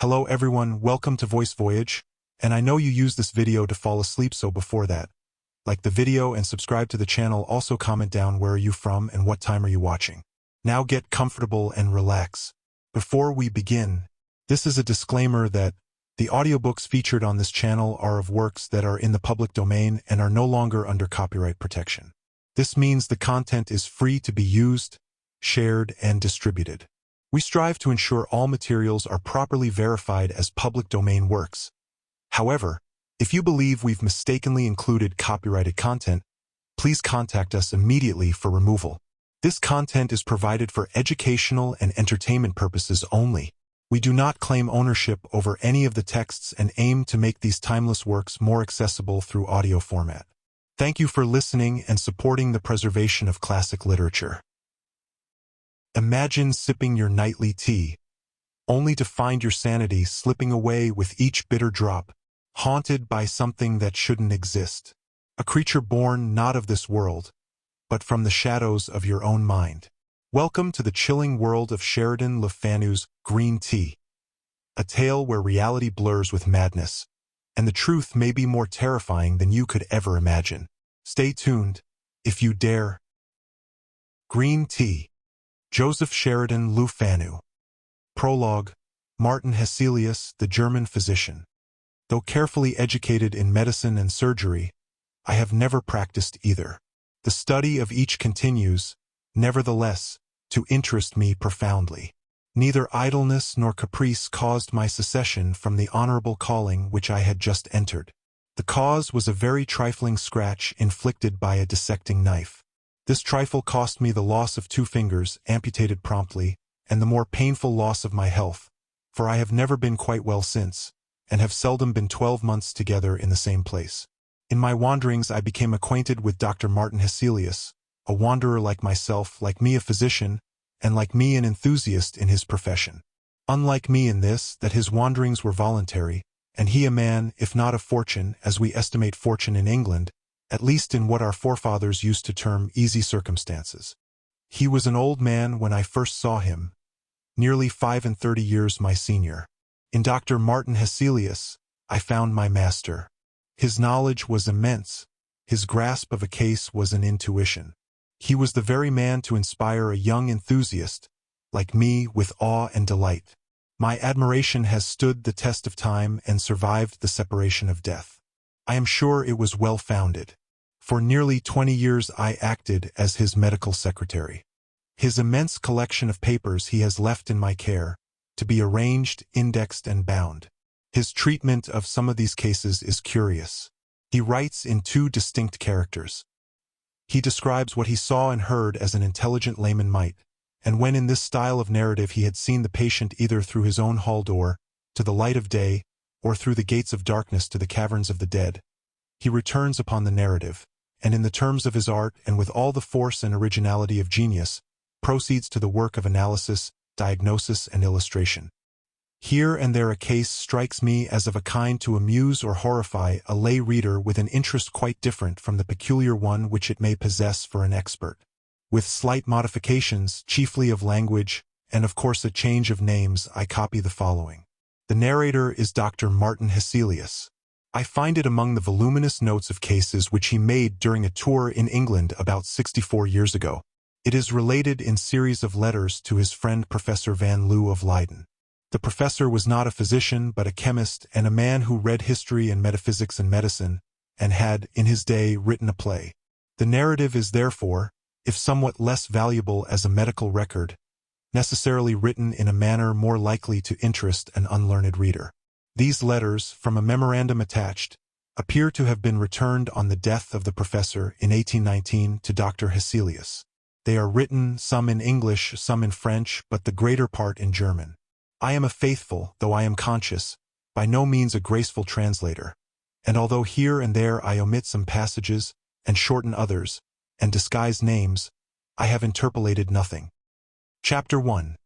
Hello everyone, welcome to Voyage, and I know you use this video to fall asleep, so before that, like the video and subscribe to the channel. Also comment down where are you from and what time are you watching. Now get comfortable and relax. Before we begin, this is a disclaimer that the audiobooks featured on this channel are of works that are in the public domain and are no longer under copyright protection. This means the content is free to be used, shared, and distributed. We strive to ensure all materials are properly verified as public domain works. However, if you believe we've mistakenly included copyrighted content, please contact us immediately for removal. This content is provided for educational and entertainment purposes only. We do not claim ownership over any of the texts and aim to make these timeless works more accessible through audio format. Thank you for listening and supporting the preservation of classic literature. Imagine sipping your nightly tea, only to find your sanity slipping away with each bitter drop, haunted by something that shouldn't exist. A creature born not of this world, but from the shadows of your own mind. Welcome to the chilling world of Sheridan Le Fanu's Green Tea, a tale where reality blurs with madness, and the truth may be more terrifying than you could ever imagine. Stay tuned, if you dare. Green Tea. Joseph Sheridan Le Fanu. Prologue. Martin Hesselius, the German physician. Though carefully educated in medicine and surgery, I have never practiced either. The study of each continues, nevertheless, to interest me profoundly. Neither idleness nor caprice caused my secession from the honorable calling which I had just entered. The cause was a very trifling scratch inflicted by a dissecting knife. This trifle cost me the loss of 2 fingers, amputated promptly, and the more painful loss of my health, for I have never been quite well since, and have seldom been 12 months together in the same place. In my wanderings I became acquainted with Dr. Martin Hesselius, a wanderer like myself, like me a physician, and like me an enthusiast in his profession. Unlike me in this, that his wanderings were voluntary, and he a man, if not of fortune, as we estimate fortune in England, at least in what our forefathers used to term easy circumstances. He was an old man when I first saw him, nearly 35 years my senior. In Dr. Martin Hesselius, I found my master. His knowledge was immense, his grasp of a case was an intuition. He was the very man to inspire a young enthusiast, like me, with awe and delight. My admiration has stood the test of time and survived the separation of death. I am sure it was well-founded. For nearly 20 years I acted as his medical secretary. His immense collection of papers he has left in my care, to be arranged, indexed, and bound. His treatment of some of these cases is curious. He writes in 2 distinct characters. He describes what he saw and heard as an intelligent layman might, and when in this style of narrative he had seen the patient either through his own hall door, to the light of day, or through the gates of darkness to the caverns of the dead, he returns upon the narrative, and in the terms of his art and with all the force and originality of genius, proceeds to the work of analysis, diagnosis, and illustration. Here and there a case strikes me as of a kind to amuse or horrify a lay reader with an interest quite different from the peculiar one which it may possess for an expert. With slight modifications, chiefly of language, and of course a change of names, I copy the following. The narrator is Dr. Martin Hesselius. I find it among the voluminous notes of cases which he made during a tour in England about 64 years ago. It is related in series of letters to his friend Professor Van Loo of Leiden. The professor was not a physician but a chemist and a man who read history and metaphysics and medicine, and had, in his day, written a play. The narrative is therefore, if somewhat less valuable as a medical record, necessarily written in a manner more likely to interest an unlearned reader. These letters, from a memorandum attached, appear to have been returned on the death of the professor in 1819 to Dr. Hesselius. They are written, some in English, some in French, but the greater part in German. I am a faithful, though I am conscious, by no means a graceful translator, and although here and there I omit some passages, and shorten others, and disguise names, I have interpolated nothing. Chapter 1.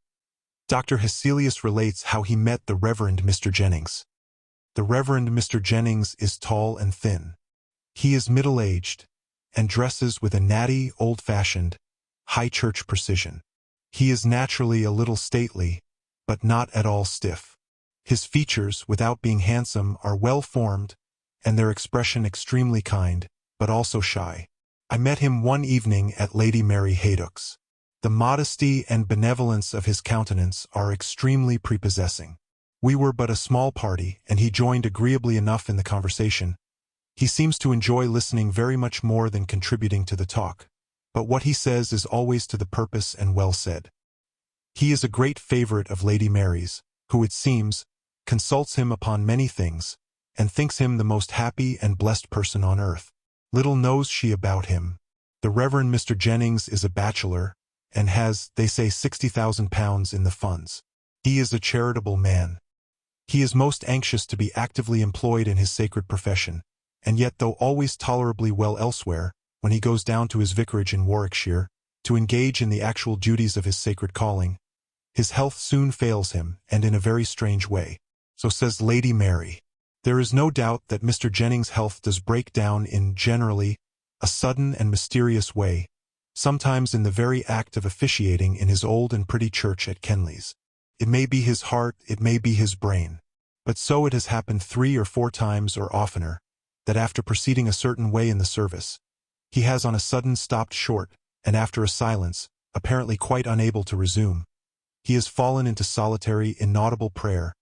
Dr. Hesselius relates how he met the Reverend Mr. Jennings. The Reverend Mr. Jennings is tall and thin. He is middle-aged, and dresses with a natty, old-fashioned, high-church precision. He is naturally a little stately, but not at all stiff. His features, without being handsome, are well-formed, and their expression extremely kind, but also shy. I met him one evening at Lady Mary Haydock's. The modesty and benevolence of his countenance are extremely prepossessing. We were but a small party, and he joined agreeably enough in the conversation. He seems to enjoy listening very much more than contributing to the talk, but what he says is always to the purpose and well said. He is a great favorite of Lady Mary's, who, it seems, consults him upon many things, and thinks him the most happy and blessed person on earth. Little knows she about him. The Reverend Mr. Jennings is a bachelor, and has, they say, £60,000 in the funds. He is a charitable man. He is most anxious to be actively employed in his sacred profession, and yet, though always tolerably well elsewhere, when he goes down to his vicarage in Warwickshire, to engage in the actual duties of his sacred calling, his health soon fails him, and in a very strange way. So says Lady Mary. There is no doubt that Mr. Jennings' health does break down in, generally, a sudden and mysterious way, sometimes in the very act of officiating in his old and pretty church at Kenleys. It may be his heart, it may be his brain, but so it has happened 3 or 4 times or oftener, that after proceeding a certain way in the service, he has on a sudden stopped short, and after a silence, apparently quite unable to resume, he has fallen into solitary, inaudible prayer,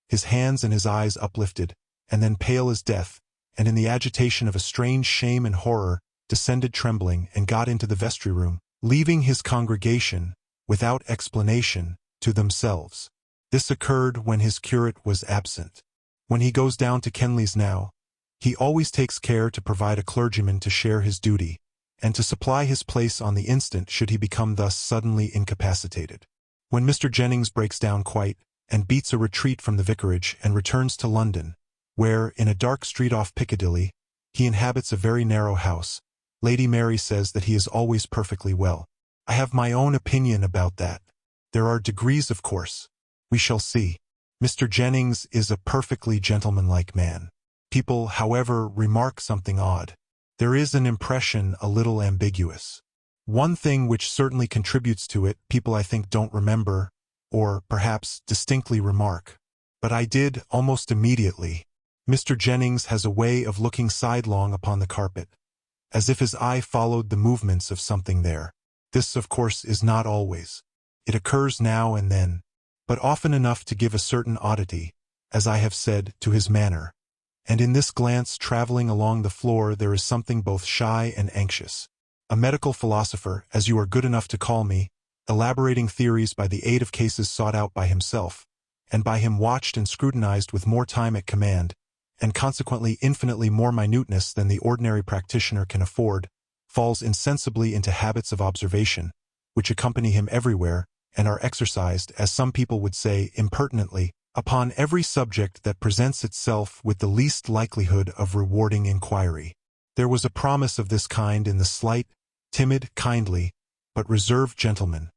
his hands and his eyes uplifted, and then pale as death, and in the agitation of a strange shame and horror, descended trembling and got into the vestry-room, leaving his congregation, without explanation, to themselves. This occurred when his curate was absent. When he goes down to Kenleys now, he always takes care to provide a clergyman to share his duty, and to supply his place on the instant should he become thus suddenly incapacitated. When Mr. Jennings breaks down quite, and beats a retreat from the vicarage and returns to London, where, in a dark street off Piccadilly, he inhabits a very narrow house, Lady Mary says that he is always perfectly well. I have my own opinion about that. There are degrees, of course. We shall see. Mr. Jennings is a perfectly gentlemanlike man. People, however, remark something odd. There is an impression a little ambiguous. One thing which certainly contributes to it, people I think don't remember, or, perhaps, distinctly remark. But I did, almost immediately. Mr. Jennings has a way of looking sidelong upon the carpet, as if his eye followed the movements of something there. This, of course, is not always. It occurs now and then, but often enough to give a certain oddity, as I have said, to his manner. And in this glance traveling along the floor there is something both shy and anxious. A medical philosopher, as you are good enough to call me, elaborating theories by the aid of cases sought out by himself, and by him watched and scrutinized with more time at command, and consequently infinitely more minuteness than the ordinary practitioner can afford, falls insensibly into habits of observation, which accompany him everywhere, and are exercised, as some people would say, impertinently, upon every subject that presents itself with the least likelihood of rewarding inquiry. There was a promise of this kind in the slight, timid, kindly, but reserved gentleman,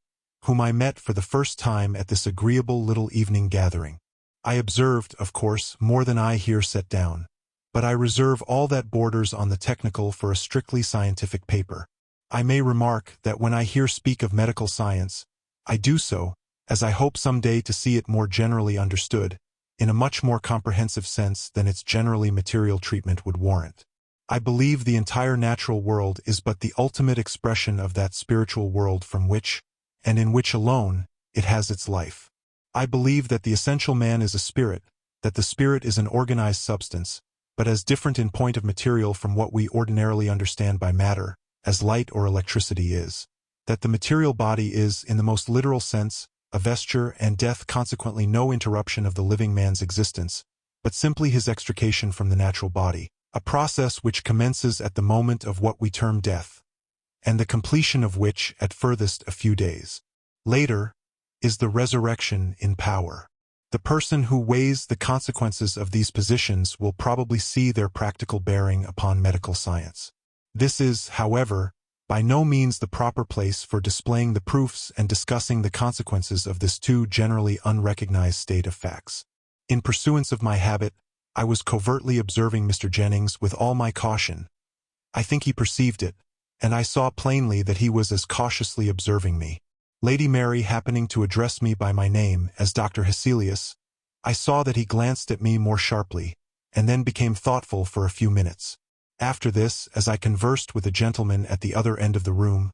whom I met for the first time at this agreeable little evening gathering. I observed, of course, more than I here set down, but I reserve all that borders on the technical for a strictly scientific paper. I may remark that when I here speak of medical science, I do so, as I hope some day to see it more generally understood, in a much more comprehensive sense than its generally material treatment would warrant. I believe the entire natural world is but the ultimate expression of that spiritual world from which, and in which alone, it has its life. I believe that the essential man is a spirit, that the spirit is an organized substance, but as different in point of material from what we ordinarily understand by matter, as light or electricity is, that the material body is, in the most literal sense, a vesture, and death consequently no interruption of the living man's existence, but simply his extrication from the natural body, a process which commences at the moment of what we term death, and the completion of which, at furthest, a few days later, is the resurrection in power. The person who weighs the consequences of these positions will probably see their practical bearing upon medical science. This is, however, by no means the proper place for displaying the proofs and discussing the consequences of this too generally unrecognized state of facts. In pursuance of my habit, I was covertly observing Mr. Jennings with all my caution. I think he perceived it, and I saw plainly that he was as cautiously observing me. Lady Mary happening to address me by my name as Dr. Hesselius, I saw that he glanced at me more sharply, and then became thoughtful for a few minutes. After this, as I conversed with a gentleman at the other end of the room,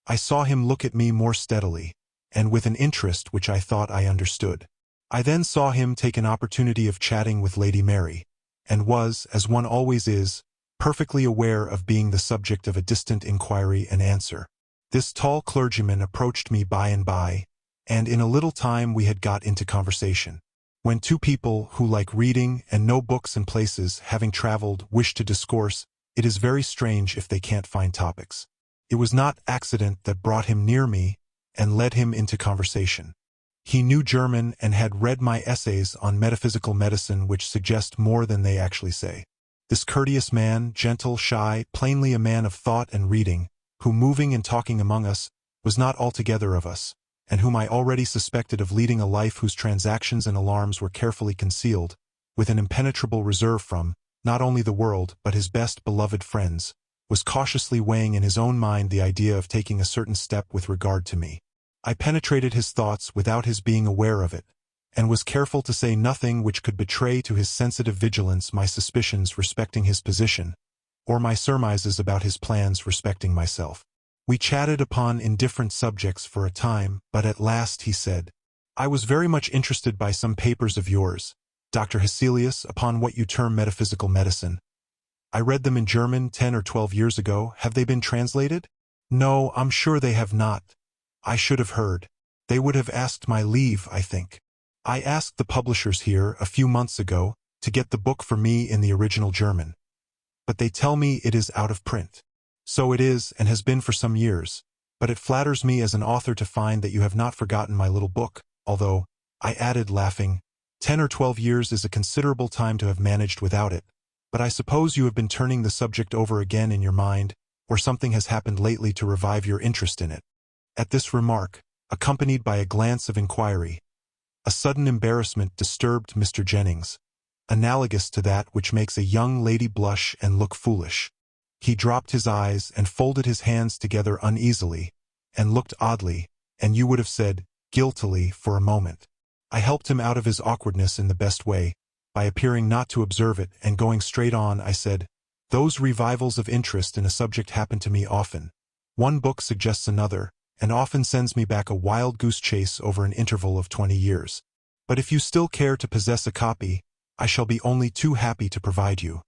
I saw him look at me more steadily, and with an interest which I thought I understood. I then saw him take an opportunity of chatting with Lady Mary, and was, as one always is, perfectly aware of being the subject of a distant inquiry and answer. This tall clergyman approached me by and by, and in a little time we had got into conversation. When two people who like reading and know books and places, having traveled, wish to discourse, it is very strange if they can't find topics. It was not accident that brought him near me and led him into conversation. He knew German and had read my essays on metaphysical medicine, which suggest more than they actually say. This courteous man, gentle, shy, plainly a man of thought and reading, who moving and talking among us, was not altogether of us, and whom I already suspected of leading a life whose transactions and alarms were carefully concealed, with an impenetrable reserve from, not only the world, but his best beloved friends, was cautiously weighing in his own mind the idea of taking a certain step with regard to me. I penetrated his thoughts without his being aware of it, and was careful to say nothing which could betray to his sensitive vigilance my suspicions respecting his position, or my surmises about his plans respecting myself. We chatted upon indifferent subjects for a time, but at last he said, "I was very much interested by some papers of yours, Dr. Hesselius, upon what you term metaphysical medicine. I read them in German 10 or 12 years ago. Have they been translated?" "No, I'm sure they have not. I should have heard. They would have asked my leave, I think. I asked the publishers here, a few months ago, to get the book for me in the original German. But they tell me it is out of print. So it is, and has been for some years. But it flatters me as an author to find that you have not forgotten my little book, although," I added, laughing, 10 or 12 years is a considerable time to have managed without it. But I suppose you have been turning the subject over again in your mind, or something has happened lately to revive your interest in it." At this remark, accompanied by a glance of inquiry, a sudden embarrassment disturbed Mr. Jennings, analogous to that which makes a young lady blush and look foolish. He dropped his eyes and folded his hands together uneasily, and looked oddly, and you would have said, guiltily, for a moment. I helped him out of his awkwardness in the best way, by appearing not to observe it, and going straight on, I said, "Those revivals of interest in a subject happen to me often. One book suggests another, and often sends me back a wild goose chase over an interval of 20 years. But if you still care to possess a copy, I shall be only too happy to provide you.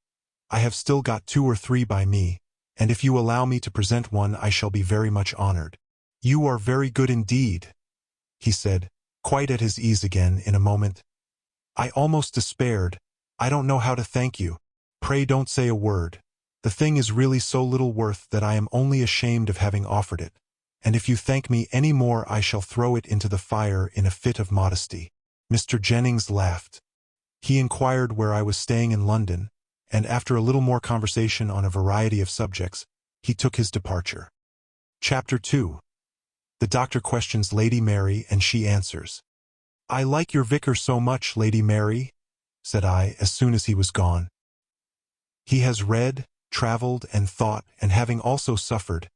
I have still got 2 or 3 by me, and if you allow me to present one I shall be very much honored." "You are very good indeed," he said, quite at his ease again in a moment. "I almost despaired. I don't know how to thank you. Pray don't say a word. The thing is really so little worth that I am only ashamed of having offered it, and if you thank me any more I shall throw it into the fire in a fit of modesty." Mr. Jennings laughed. He inquired where I was staying in London, and after a little more conversation on a variety of subjects, he took his departure. Chapter 2. The Doctor questions Lady Mary and she answers. "I like your vicar so much, Lady Mary," said I as soon as he was gone. "He has read, traveled, and thought, and having also suffered,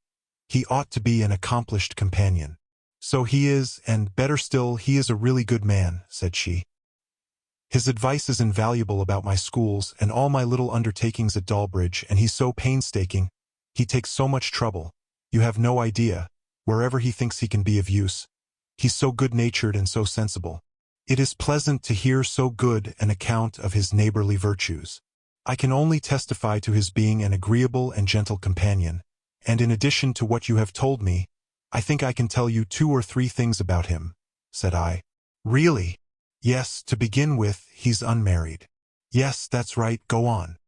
he ought to be an accomplished companion." "So he is, and, better still, he is a really good man," said she. "His advice is invaluable about my schools and all my little undertakings at Dalbridge, and he's so painstaking, he takes so much trouble, you have no idea, wherever he thinks he can be of use. He's so good-natured and so sensible. It is pleasant to hear so good an account of his neighborly virtues. I can only testify to his being an agreeable and gentle companion, and in addition to what you have told me, I think I can tell you 2 or 3 things about him," said I. "Really?" "Yes, to begin with, he's unmarried." "Yes, that's right, go on."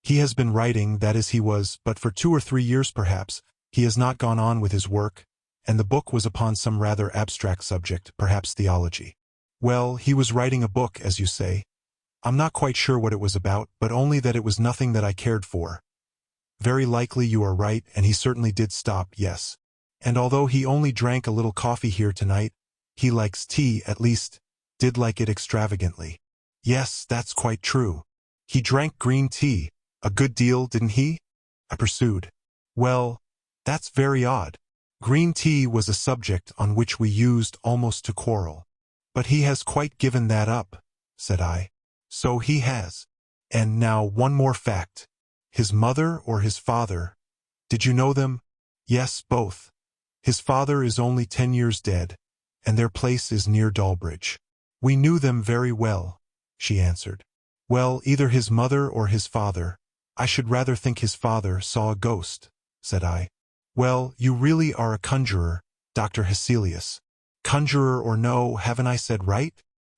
"He has been writing, that is he was, but for 2 or 3 years perhaps, he has not gone on with his work, and the book was upon some rather abstract subject, perhaps theology." "Well, he was writing a book, as you say. I'm not quite sure what it was about, but only that it was nothing that I cared for." "Very likely you are right, and he certainly did stop, yes. And although he only drank a little coffee here tonight, he likes tea, at least, did like it extravagantly." "Yes, that's quite true. He drank green tea, a good deal, didn't he?" I pursued. "Well, that's very odd. Green tea was a subject on which we used almost to quarrel. But he has quite given that up, said I. So he has. And now one more fact. His mother or his father? Did you know them? Yes, both. His father is only 10 years dead, and their place is near Dalbridge. We knew them very well, she answered. Well, either his mother or his father. I should rather think his father saw a ghost, said I. Well, you really are a conjurer, Dr. Hesselius. Conjurer or no, haven't I said right?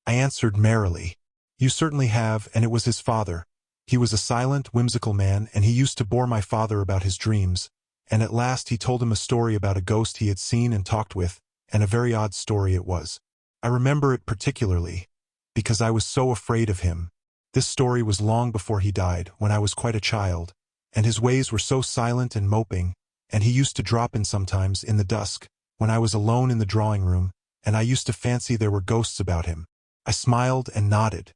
I answered merrily. You certainly have, and it was his father. He was a silent, whimsical man, and he used to bore my father about his dreams, and at last he told him a story about a ghost he had seen and talked with, and a very odd story it was. I remember it particularly, because I was so afraid of him. This story was long before he died, when I was quite a child, and his ways were so silent and moping, and he used to drop in sometimes in the dusk, when I was alone in the drawing room, and I used to fancy there were ghosts about him. I smiled and nodded.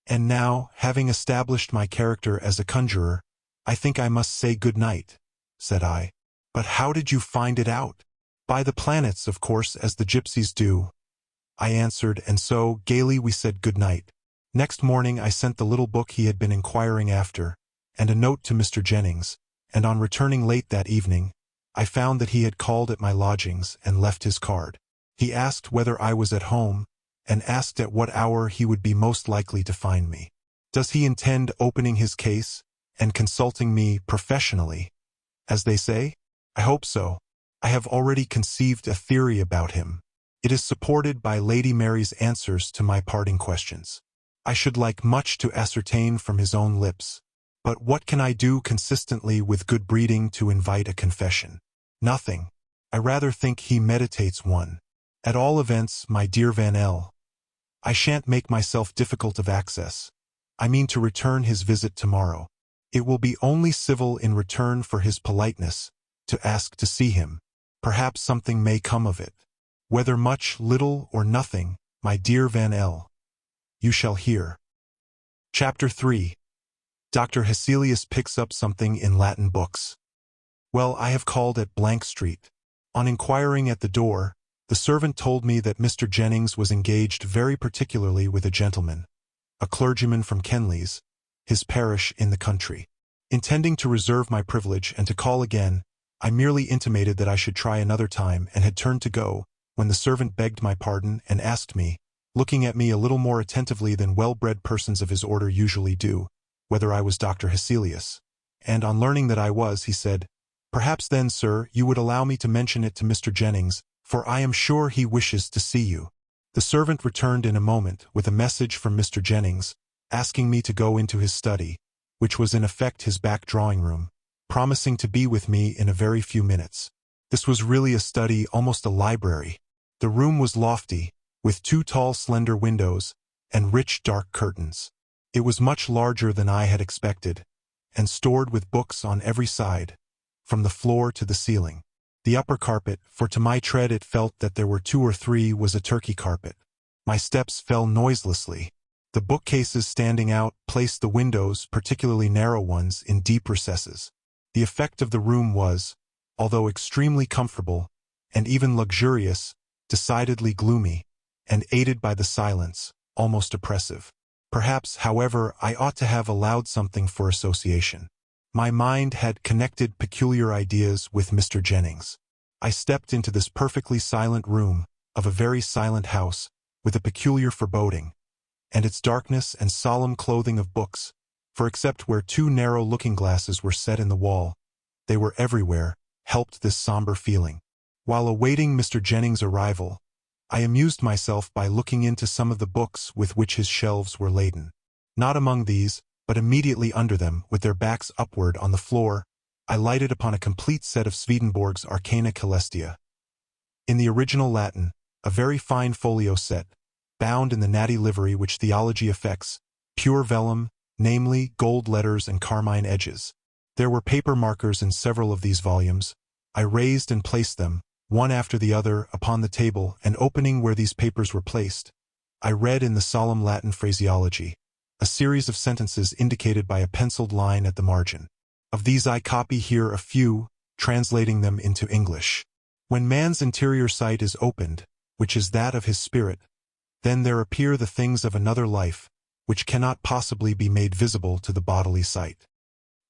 And now, having established my character as a conjurer, I think I must say good night, said I. But how did you find it out? By the planets, of course, as the gypsies do, I answered, and so, gaily we said good night. Next morning I sent the little book he had been inquiring after, and a note to Mr. Jennings, and on returning late that evening, I found that he had called at my lodgings and left his card. He asked whether I was at home, and asked at what hour he would be most likely to find me. Does he intend opening his case and consulting me professionally, as they say? I hope so. I have already conceived a theory about him. It is supported by Lady Mary's answers to my parting questions. I should like much to ascertain from his own lips. But what can I do consistently with good breeding to invite a confession? Nothing. I rather think he meditates one. At all events, my dear Van L., I shan't make myself difficult of access. I mean to return his visit tomorrow. It will be only civil in return for his politeness, to ask to see him. Perhaps something may come of it. Whether much, little, or nothing, my dear Van L., you shall hear. Chapter 3. Dr. Hesselius picks up something in Latin books. Well, I have called at Blank Street. On inquiring at the door, the servant told me that Mr. Jennings was engaged very particularly with a gentleman, a clergyman from Kenleys, his parish in the country. Intending to reserve my privilege and to call again, I merely intimated that I should try another time and had turned to go, when the servant begged my pardon and asked me, looking at me a little more attentively than well-bred persons of his order usually do, whether I was Dr. Hesselius. And on learning that I was, he said, "Perhaps then, sir, you would allow me to mention it to Mr. Jennings, for I am sure he wishes to see you." The servant returned in a moment with a message from Mr. Jennings, asking me to go into his study, which was in effect his back drawing-room, promising to be with me in a very few minutes. This was really a study, almost a library. The room was lofty, with 2 tall slender windows, and rich dark curtains. It was much larger than I had expected, and stored with books on every side, from the floor to the ceiling. The upper carpet, for to my tread it felt that there were 2 or 3, was a Turkey carpet. My steps fell noiselessly. The bookcases standing out placed the windows, particularly narrow ones, in deep recesses. The effect of the room was, although extremely comfortable, and even luxurious, decidedly gloomy, and aided by the silence, almost oppressive. Perhaps, however, I ought to have allowed something for association. My mind had connected peculiar ideas with Mr. Jennings. I stepped into this perfectly silent room, of a very silent house, with a peculiar foreboding, and its darkness and solemn clothing of books, for except where 2 narrow looking-glasses were set in the wall, they were everywhere, helped this somber feeling. While awaiting Mr. Jennings' arrival, I amused myself by looking into some of the books with which his shelves were laden. Not among these, but immediately under them, with their backs upward on the floor, I lighted upon a complete set of Swedenborg's Arcana Celestia. In the original Latin, a very fine folio set, bound in the natty livery which theology affects, pure vellum, namely, gold letters and carmine edges. There were paper markers in several of these volumes. I raised and placed them, one after the other, upon the table, and opening where these papers were placed, I read in the solemn Latin phraseology, a series of sentences indicated by a penciled line at the margin. Of these I copy here a few, translating them into English. When man's interior sight is opened, which is that of his spirit, then there appear the things of another life, which cannot possibly be made visible to the bodily sight.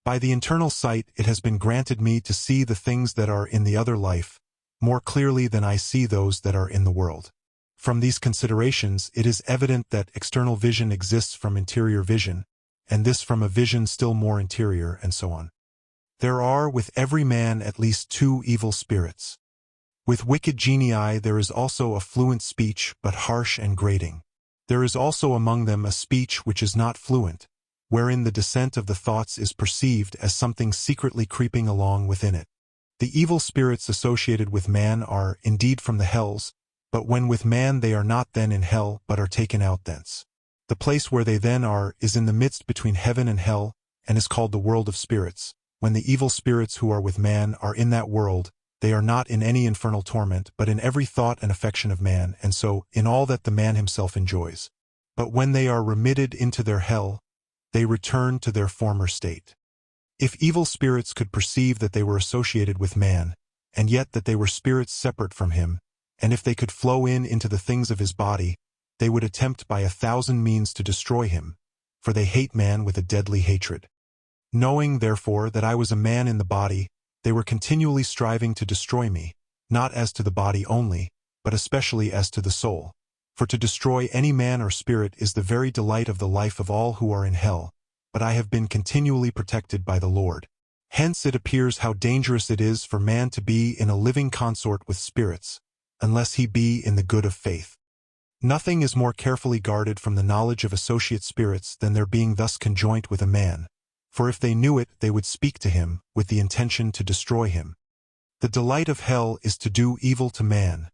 By the internal sight it has been granted me to see the things that are in the other life, more clearly than I see those that are in the world. From these considerations it is evident that external vision exists from interior vision, and this from a vision still more interior, and so on. There are with every man at least two evil spirits. With wicked genii there is also a fluent speech, but harsh and grating. There is also among them a speech which is not fluent, wherein the descent of the thoughts is perceived as something secretly creeping along within it. The evil spirits associated with man are indeed from the hells, but when with man they are not then in hell, but are taken out thence. The place where they then are is in the midst between heaven and hell, and is called the world of spirits. When the evil spirits who are with man are in that world, they are not in any infernal torment, but in every thought and affection of man, and so in all that the man himself enjoys. But when they are remitted into their hell, they return to their former state. If evil spirits could perceive that they were associated with man, and yet that they were spirits separate from him, and if they could flow into the things of his body, they would attempt by 1,000 means to destroy him, for they hate man with a deadly hatred. Knowing, therefore, that I was a man in the body, they were continually striving to destroy me, not as to the body only, but especially as to the soul. For to destroy any man or spirit is the very delight of the life of all who are in hell, but I have been continually protected by the Lord. Hence it appears how dangerous it is for man to be in a living consort with spirits, unless he be in the good of faith. Nothing is more carefully guarded from the knowledge of associate spirits than their being thus conjoint with a man, for if they knew it they would speak to him, with the intention to destroy him. The delight of hell is to do evil to man,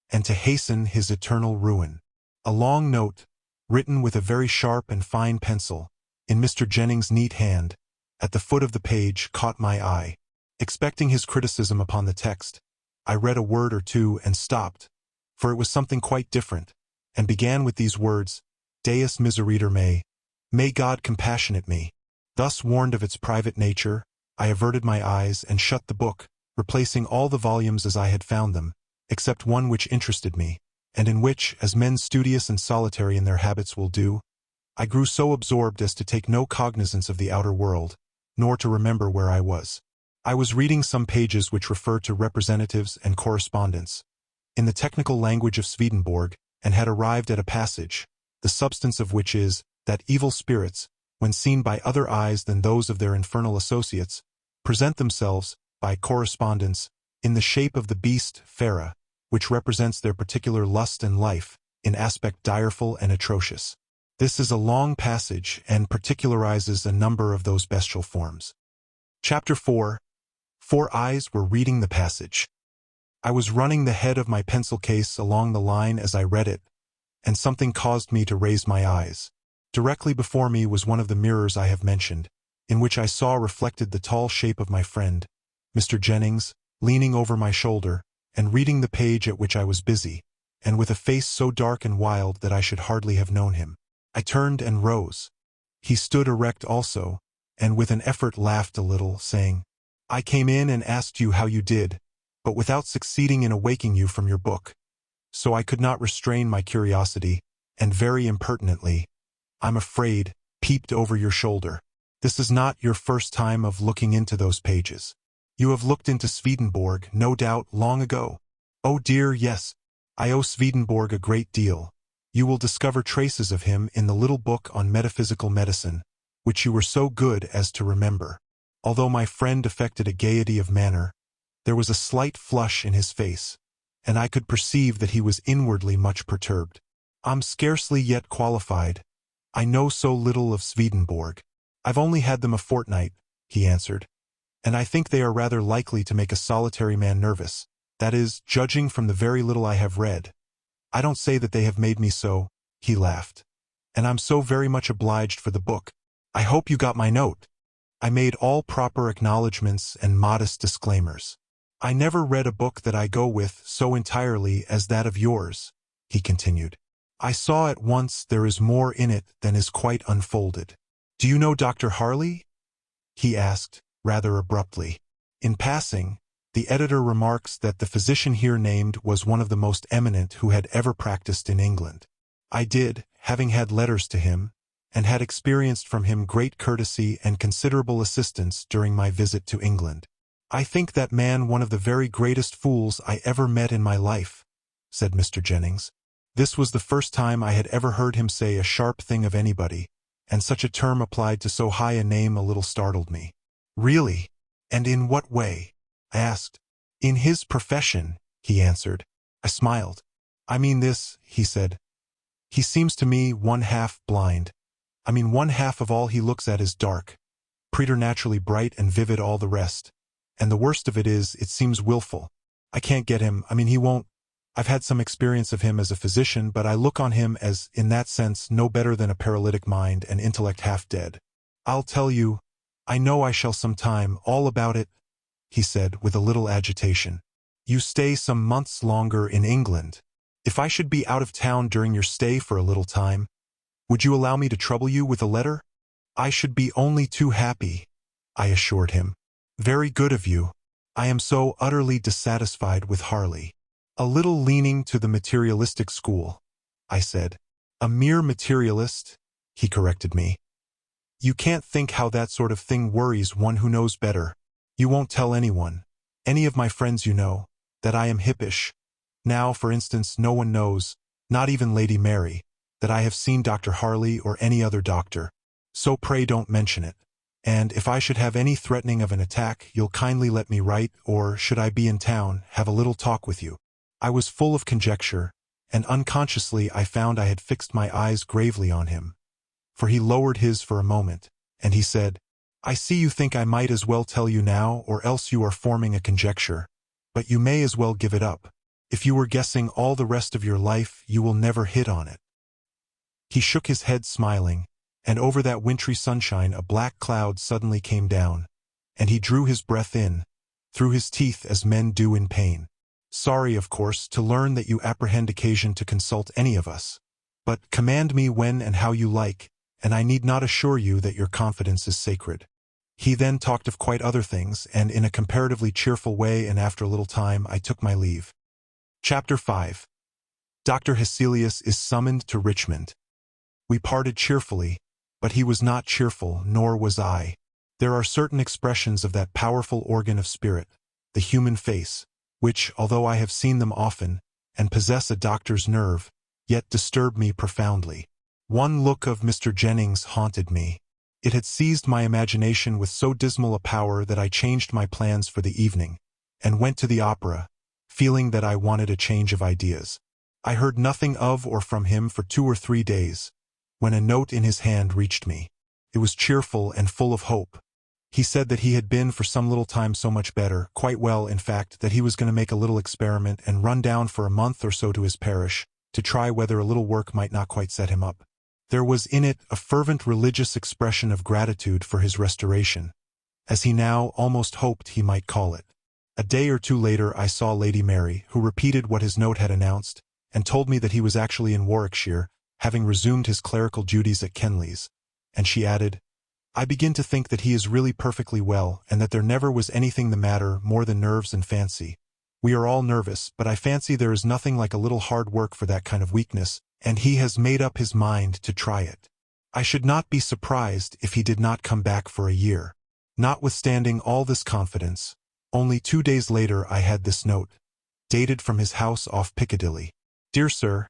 and to hasten his eternal ruin. A long note, written with a very sharp and fine pencil, in Mr. Jennings' neat hand, at the foot of the page caught my eye. Expecting his criticism upon the text, I read a word or two and stopped, for it was something quite different, and began with these words, Deus miseriter mei, may God compassionate me. Thus warned of its private nature, I averted my eyes and shut the book, replacing all the volumes as I had found them, except one which interested me, and in which, as men studious and solitary in their habits will do, I grew so absorbed as to take no cognizance of the outer world, nor to remember where I was. I was reading some pages which refer to representatives and correspondence, in the technical language of Swedenborg, and had arrived at a passage, the substance of which is, that evil spirits, when seen by other eyes than those of their infernal associates, present themselves, by correspondence, in the shape of the beast, fray, which represents their particular lust and life, in aspect direful and atrocious. This is a long passage, and particularizes a number of those bestial forms. Chapter 4. 4 eyes were reading the passage. I was running the head of my pencil case along the line as I read it, and something caused me to raise my eyes. Directly before me was one of the mirrors I have mentioned, in which I saw reflected the tall shape of my friend, Mr. Jennings, leaning over my shoulder, and reading the page at which I was busy, and with a face so dark and wild that I should hardly have known him. I turned and rose. He stood erect also, and with an effort laughed a little, saying, I came in and asked you how you did, but without succeeding in awaking you from your book. So I could not restrain my curiosity, and very impertinently, I'm afraid, peeped over your shoulder. This is not your first time of looking into those pages. You have looked into Swedenborg, no doubt, long ago. Oh dear, yes. I owe Swedenborg a great deal. You will discover traces of him in the little book on metaphysical medicine, which you were so good as to remember. Although my friend affected a gaiety of manner, there was a slight flush in his face, and I could perceive that he was inwardly much perturbed. I'm scarcely yet qualified. I know so little of Swedenborg. I've only had them a fortnight, he answered, and I think they are rather likely to make a solitary man nervous, that is, judging from the very little I have read. I don't say that they have made me so, he laughed, and I'm so very much obliged for the book. I hope you got my note. I made all proper acknowledgments and modest disclaimers. I never read a book that I go with so entirely as that of yours, he continued. I saw at once there is more in it than is quite unfolded. Do you know Dr. Harley? He asked, rather abruptly. In passing, the editor remarks that the physician here named was one of the most eminent who had ever practiced in England. I did, having had letters to him, and had experienced from him great courtesy and considerable assistance during my visit to England. "I think that man one of the very greatest fools I ever met in my life," said Mr. Jennings. This was the first time I had ever heard him say a sharp thing of anybody, and such a term applied to so high a name a little startled me. "Really? And in what way?" I asked. "In his profession," he answered. I smiled. "I mean this," he said. "He seems to me one half blind. I mean one half of all he looks at is dark, preternaturally bright and vivid all the rest. And the worst of it is, it seems willful. I can't get him, he won't. I've had some experience of him as a physician, but I look on him as, in that sense, no better than a paralytic mind and intellect half dead. I'll tell you, I know I shall sometime, all about it," he said with a little agitation. "You stay some months longer in England. If I should be out of town during your stay for a little time, would you allow me to trouble you with a letter?" "I should be only too happy," I assured him. "Very good of you. I am so utterly dissatisfied with Harley." "A little leaning to the materialistic school," I said. "A mere materialist," he corrected me. "You can't think how that sort of thing worries one who knows better. You won't tell anyone, any of my friends you know, that I am hippish. Now, for instance, no one knows, not even Lady Mary, that I have seen Dr. Harley or any other doctor. So pray don't mention it. And if I should have any threatening of an attack, you'll kindly let me write, or, should I be in town, have a little talk with you." I was full of conjecture, and unconsciously I found I had fixed my eyes gravely on him. For he lowered his for a moment, and he said, "I see you think I might as well tell you now, or else you are forming a conjecture. But you may as well give it up. If you were guessing all the rest of your life, you will never hit on it." He shook his head smiling, and over that wintry sunshine a black cloud suddenly came down, and he drew his breath in, through his teeth as men do in pain. "Sorry, of course, to learn that you apprehend occasion to consult any of us. But command me when and how you like, and I need not assure you that your confidence is sacred." He then talked of quite other things, and in a comparatively cheerful way, and after a little time I took my leave. Chapter 5. Dr. Hesselius is summoned to Richmond. We parted cheerfully, but he was not cheerful, nor was I. There are certain expressions of that powerful organ of spirit, the human face, which, although I have seen them often, and possess a doctor's nerve, yet disturb me profoundly. One look of Mr. Jennings haunted me. It had seized my imagination with so dismal a power that I changed my plans for the evening, and went to the opera, feeling that I wanted a change of ideas. I heard nothing of or from him for 2 or 3 days, when a note in his hand reached me. It was cheerful and full of hope. He said that he had been for some little time so much better, quite well in fact, that he was going to make a little experiment and run down for a month or so to his parish, to try whether a little work might not quite set him up. There was in it a fervent religious expression of gratitude for his restoration, as he now almost hoped he might call it. A day or 2 later I saw Lady Mary, who repeated what his note had announced, and told me that he was actually in Warwickshire, having resumed his clerical duties at Kenley's, and she added, "I begin to think that he is really perfectly well, and that there never was anything the matter more than nerves and fancy. We are all nervous, but I fancy there is nothing like a little hard work for that kind of weakness, and he has made up his mind to try it. I should not be surprised if he did not come back for a year." Notwithstanding all this confidence, only 2 days later I had this note, dated from his house off Piccadilly. "Dear Sir,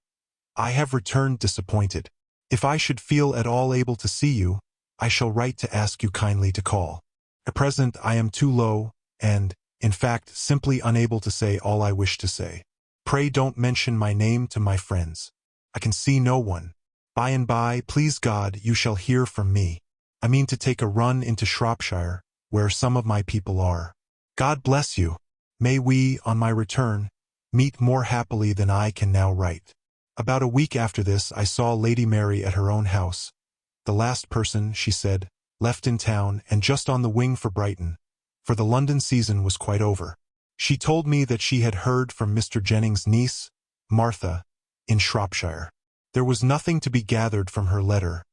I have returned disappointed. If I should feel at all able to see you, I shall write to ask you kindly to call. At present I am too low, and, in fact, simply unable to say all I wish to say. Pray don't mention my name to my friends. I can see no one. By and by, please God, you shall hear from me. I mean to take a run into Shropshire, where some of my people are. God bless you. May we, on my return, meet more happily than I can now write." About a week after this I saw Lady Mary at her own house, the last person, she said, left in town, and just on the wing for Brighton, for the London season was quite over. She told me that she had heard from Mr. Jennings' niece, Martha, in Shropshire. There was nothing to be gathered from her letter,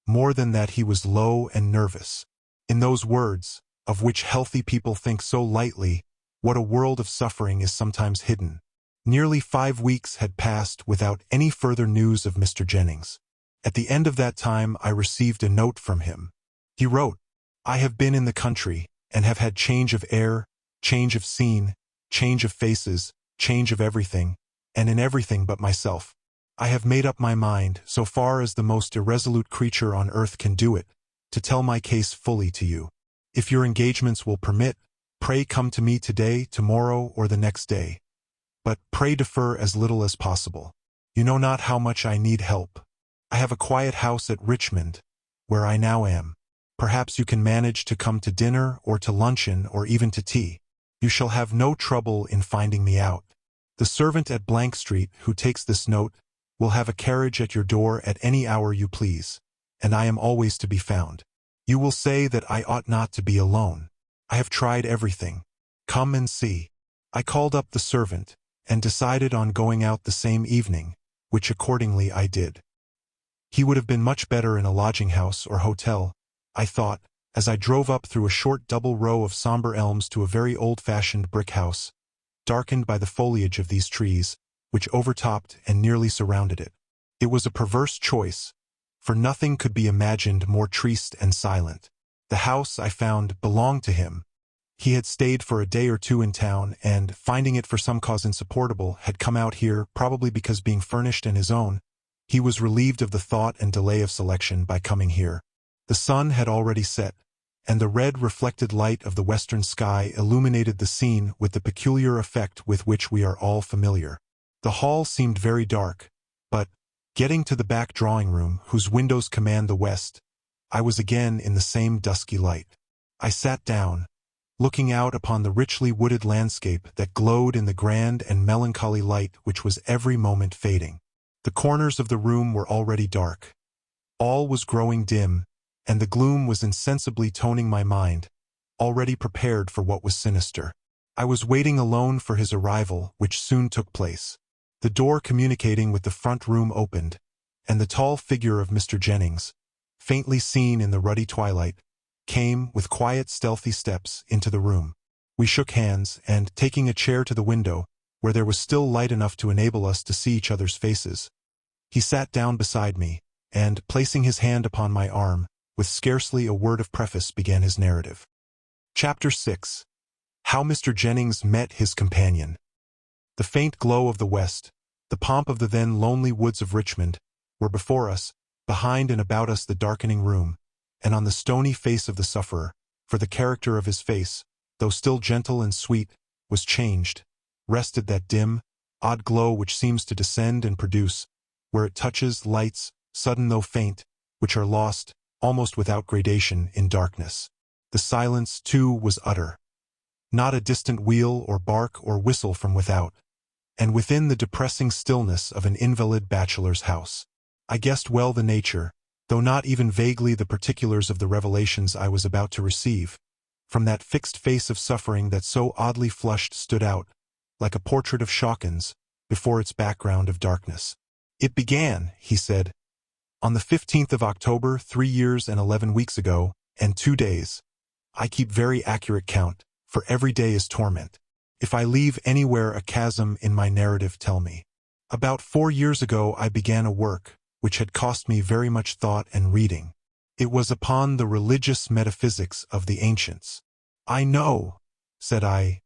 more than that he was low and nervous. In those words, of which healthy people think so lightly, what a world of suffering is sometimes hidden. Nearly 5 weeks had passed without any further news of Mr. Jennings. At the end of that time I received a note from him. He wrote, "I have been in the country, and have had change of air, change of scene, change of faces, change of everything, and in everything but myself. I have made up my mind, so far as the most irresolute creature on earth can do it, to tell my case fully to you. If your engagements will permit, pray come to me today, tomorrow, or the next day. But pray defer as little as possible. You know not how much I need help. I have a quiet house at Richmond, where I now am. Perhaps you can manage to come to dinner, or to luncheon, or even to tea. You shall have no trouble in finding me out. The servant at Blank Street, who takes this note, will have a carriage at your door at any hour you please, and I am always to be found. You will say that I ought not to be alone. I have tried everything. Come and see." I called up the servant, and decided on going out the same evening, which accordingly I did. He would have been much better in a lodging-house or hotel, I thought, as I drove up through a short double row of somber elms to a very old-fashioned brick house, darkened by the foliage of these trees, which overtopped and nearly surrounded it. It was a perverse choice, for nothing could be imagined more triste and silent. The house, I found, belonged to him. He had stayed for a day or two in town, and, finding it for some cause insupportable, had come out here, probably because being furnished and his own, he was relieved of the thought and delay of selection by coming here. The sun had already set, and the red reflected light of the western sky illuminated the scene with the peculiar effect with which we are all familiar. The hall seemed very dark, but, getting to the back drawing-room, whose windows command the west, I was again in the same dusky light. I sat down, looking out upon the richly wooded landscape that glowed in the grand and melancholy light which was every moment fading. The corners of the room were already dark. All was growing dim, and the gloom was insensibly toning my mind, already prepared for what was sinister. I was waiting alone for his arrival, which soon took place. The door communicating with the front room opened, and the tall figure of Mr. Jennings, faintly seen in the ruddy twilight, came, with quiet, stealthy steps, into the room. We shook hands, and, taking a chair to the window, where there was still light enough to enable us to see each other's faces, he sat down beside me, and, placing his hand upon my arm, with scarcely a word of preface began his narrative. Chapter 6. How Mr. Jennings Met His Companion. The faint glow of the west, the pomp of the then lonely woods of Richmond, were before us, behind and about us the darkening room, and on the stony face of the sufferer, for the character of his face, though still gentle and sweet, was changed, rested that dim, odd glow which seems to descend and produce, where it touches, lights, sudden though faint, which are lost, almost without gradation, in darkness. The silence, too, was utter. Not a distant wheel or bark or whistle from without, and within the depressing stillness of an invalid bachelor's house. I guessed well the nature, though not even vaguely the particulars of the revelations I was about to receive, from that fixed face of suffering that so oddly flushed stood out, like a portrait of Shawkins, before its background of darkness. "It began," he said, "on the 15th of October, 3 years and 11 weeks ago, and 2 days. I keep very accurate count, for every day is torment. If I leave anywhere a chasm in my narrative, tell me. About 4 years ago I began a work, which had cost me very much thought and reading. It was upon the religious metaphysics of the ancients. I know, said I,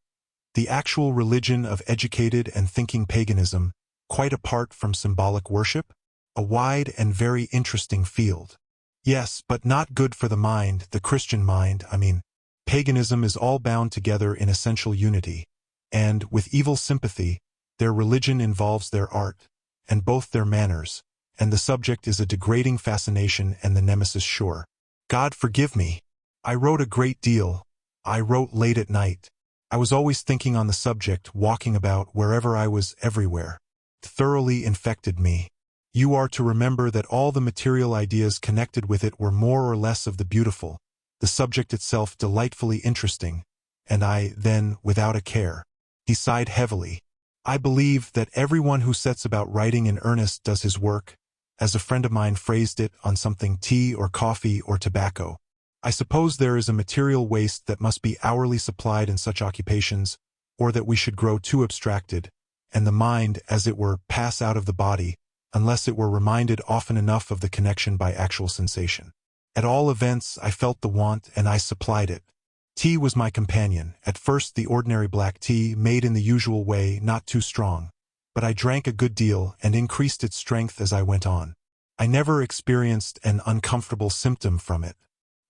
the actual religion of educated and thinking paganism, quite apart from symbolic worship? A wide and very interesting field. Yes, but not good for the mind, the Christian mind, I mean. Paganism is all bound together in essential unity, and, with evil sympathy, their religion involves their art, and both their manners, and the subject is a degrading fascination and the nemesis sure. God forgive me. I wrote a great deal. I wrote late at night. I was always thinking on the subject, walking about, wherever I was, everywhere. Thoroughly infected me. You are to remember that all the material ideas connected with it were more or less of the beautiful, the subject itself delightfully interesting, and I, then, without a care. He sighed heavily. I believe that everyone who sets about writing in earnest does his work, as a friend of mine phrased it, on something tea or coffee or tobacco. I suppose there is a material waste that must be hourly supplied in such occupations, or that we should grow too abstracted, and the mind, as it were, pass out of the body, unless it were reminded often enough of the connection by actual sensation. At all events, I felt the want, and I supplied it. Tea was my companion, at first the ordinary black tea, made in the usual way, not too strong. But I drank a good deal and increased its strength as I went on. I never experienced an uncomfortable symptom from it.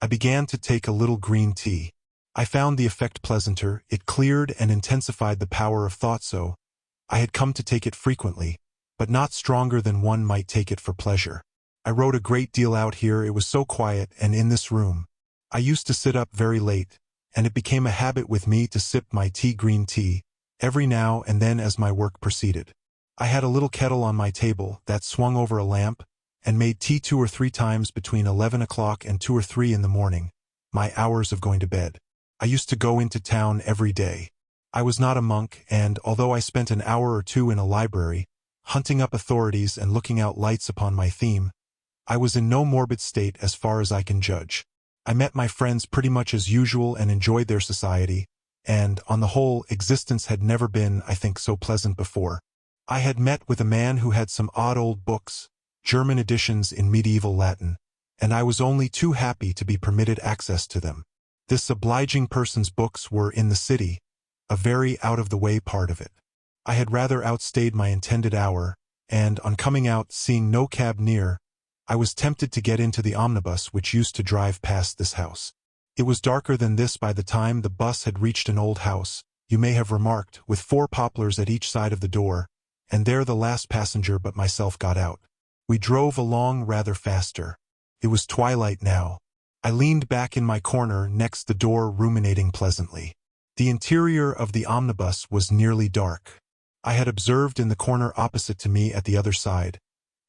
I began to take a little green tea. I found the effect pleasanter, it cleared and intensified the power of thought so. I had come to take it frequently, but not stronger than one might take it for pleasure. I wrote a great deal out here, it was so quiet, and in this room. I used to sit up very late, and it became a habit with me to sip my green tea, every now and then as my work proceeded. I had a little kettle on my table that swung over a lamp, and made tea 2 or 3 times between 11 o'clock and 2 or 3 in the morning, my hours of going to bed. I used to go into town every day. I was not a monk, and although I spent an hour or 2 in a library, hunting up authorities and looking out lights upon my theme, I was in no morbid state as far as I can judge. I met my friends pretty much as usual and enjoyed their society, and, on the whole, existence had never been, I think, so pleasant before. I had met with a man who had some odd old books, German editions in medieval Latin, and I was only too happy to be permitted access to them. This obliging person's books were in the city, a very out-of-the-way part of it. I had rather outstayed my intended hour, and, on coming out, seeing no cab near, I was tempted to get into the omnibus which used to drive past this house. It was darker than this by the time the bus had reached an old house, you may have remarked, with 4 poplars at each side of the door, and there the last passenger but myself got out. We drove along rather faster. It was twilight now. I leaned back in my corner next the door, ruminating pleasantly. The interior of the omnibus was nearly dark. I had observed in the corner opposite to me at the other side,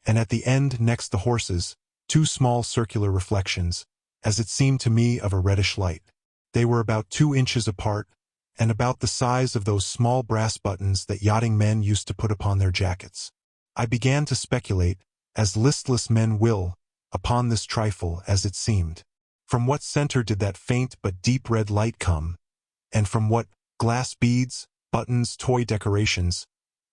and at the end next the horses, 2 small circular reflections, as it seemed to me, of a reddish light. They were about 2 inches apart, and about the size of those small brass buttons that yachting men used to put upon their jackets. I began to speculate, as listless men will, upon this trifle, as it seemed. From what center did that faint but deep red light come, and from what glass beads, buttons, toy decorations,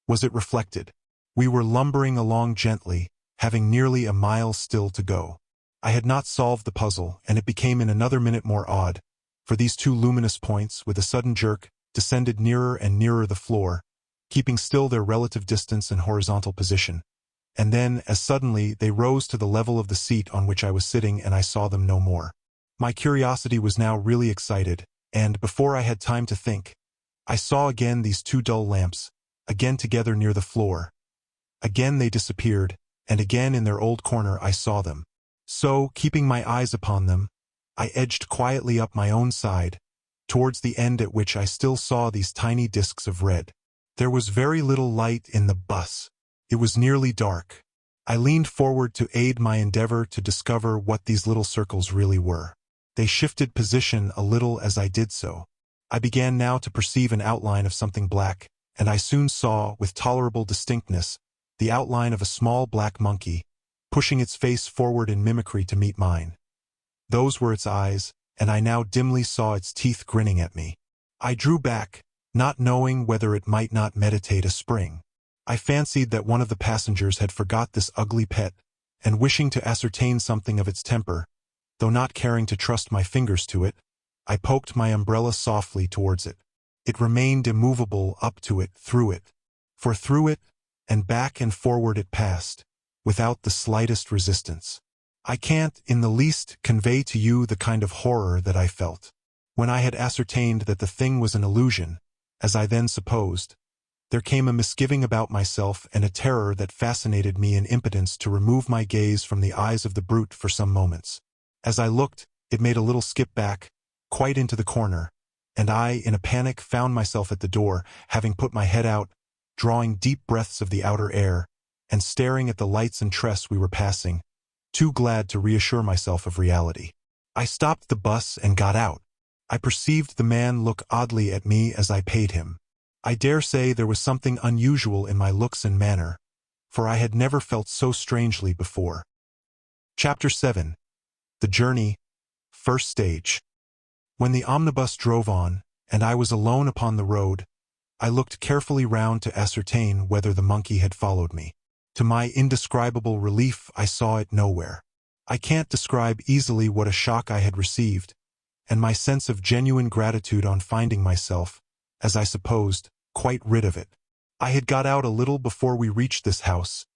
was it reflected? We were lumbering along gently, having nearly a mile still to go. I had not solved the puzzle, and it became in another minute more odd, for these 2 luminous points, with a sudden jerk, descended nearer and nearer the floor, keeping still their relative distance and horizontal position, and then, as suddenly, they rose to the level of the seat on which I was sitting, and I saw them no more. My curiosity was now really excited, and, before I had time to think, I saw again these 2 dull lamps, again together near the floor. Again they disappeared, and again in their old corner I saw them. So, keeping my eyes upon them, I edged quietly up my own side, towards the end at which I still saw these tiny discs of red. There was very little light in the bus. It was nearly dark. I leaned forward to aid my endeavor to discover what these little circles really were. They shifted position a little as I did so. I began now to perceive an outline of something black, and I soon saw, with tolerable distinctness, the outline of a small black monkey, pushing its face forward in mimicry to meet mine. Those were its eyes, and I now dimly saw its teeth grinning at me. I drew back, not knowing whether it might not meditate a spring. I fancied that one of the passengers had forgot this ugly pet, and wishing to ascertain something of its temper, though not caring to trust my fingers to it, I poked my umbrella softly towards it. It remained immovable up to it, through it. For through it, and back and forward it passed, without the slightest resistance. I can't, in the least, convey to you the kind of horror that I felt. When I had ascertained that the thing was an illusion, as I then supposed, there came a misgiving about myself and a terror that fascinated me in impotence to remove my gaze from the eyes of the brute for some moments. As I looked, it made a little skip back, quite into the corner, and I, in a panic, found myself at the door, having put my head out, drawing deep breaths of the outer air, and staring at the lights and tress we were passing, too glad to reassure myself of reality. I stopped the bus and got out. I perceived the man look oddly at me as I paid him. I dare say there was something unusual in my looks and manner, for I had never felt so strangely before. Chapter 7. The Journey, First Stage. When the omnibus drove on, and I was alone upon the road, I looked carefully round to ascertain whether the monkey had followed me. To my indescribable relief, I saw it nowhere. I can't describe easily what a shock I had received, and my sense of genuine gratitude on finding myself, as I supposed, quite rid of it. I had got out a little before we reached this house,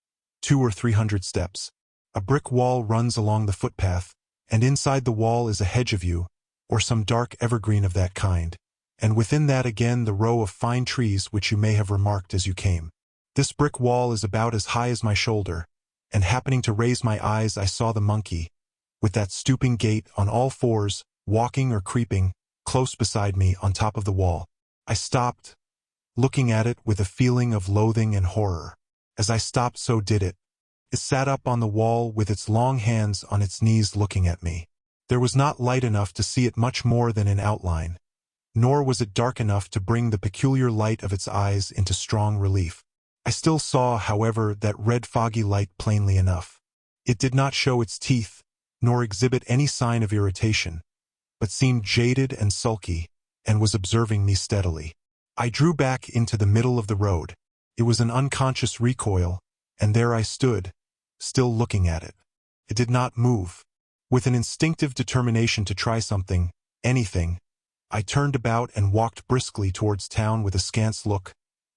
200 or 300 steps. A brick wall runs along the footpath, and inside the wall is a hedge of yew, or some dark evergreen of that kind, and within that again the row of fine trees which you may have remarked as you came. This brick wall is about as high as my shoulder, and happening to raise my eyes I saw the monkey, with that stooping gait on all fours, walking or creeping, close beside me on top of the wall. I stopped, looking at it with a feeling of loathing and horror. As I stopped, so did it. It sat up on the wall with its long hands on its knees looking at me. There was not light enough to see it much more than in outline, nor was it dark enough to bring the peculiar light of its eyes into strong relief. I still saw, however, that red foggy light plainly enough. It did not show its teeth, nor exhibit any sign of irritation, but seemed jaded and sulky, and was observing me steadily. I drew back into the middle of the road. It was an unconscious recoil, and there I stood, still looking at it. It did not move. With an instinctive determination to try something, anything, I turned about and walked briskly towards town with a scant look,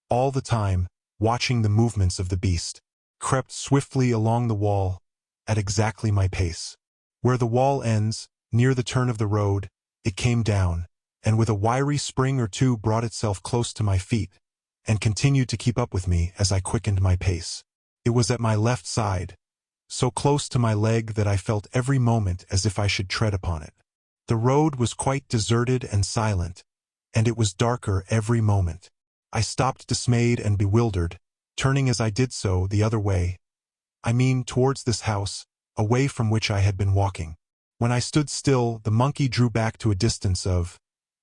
all the time watching the movements of the beast. Crept swiftly along the wall, at exactly my pace. Where the wall ends, near the turn of the road, it came down, and with a wiry spring or two brought itself close to my feet, and continued to keep up with me as I quickened my pace. It was at my left side, so close to my leg that I felt every moment as if I should tread upon it. The road was quite deserted and silent, and it was darker every moment. I stopped dismayed and bewildered, turning as I did so the other way. I mean towards this house, away from which I had been walking. When I stood still, the monkey drew back to a distance of,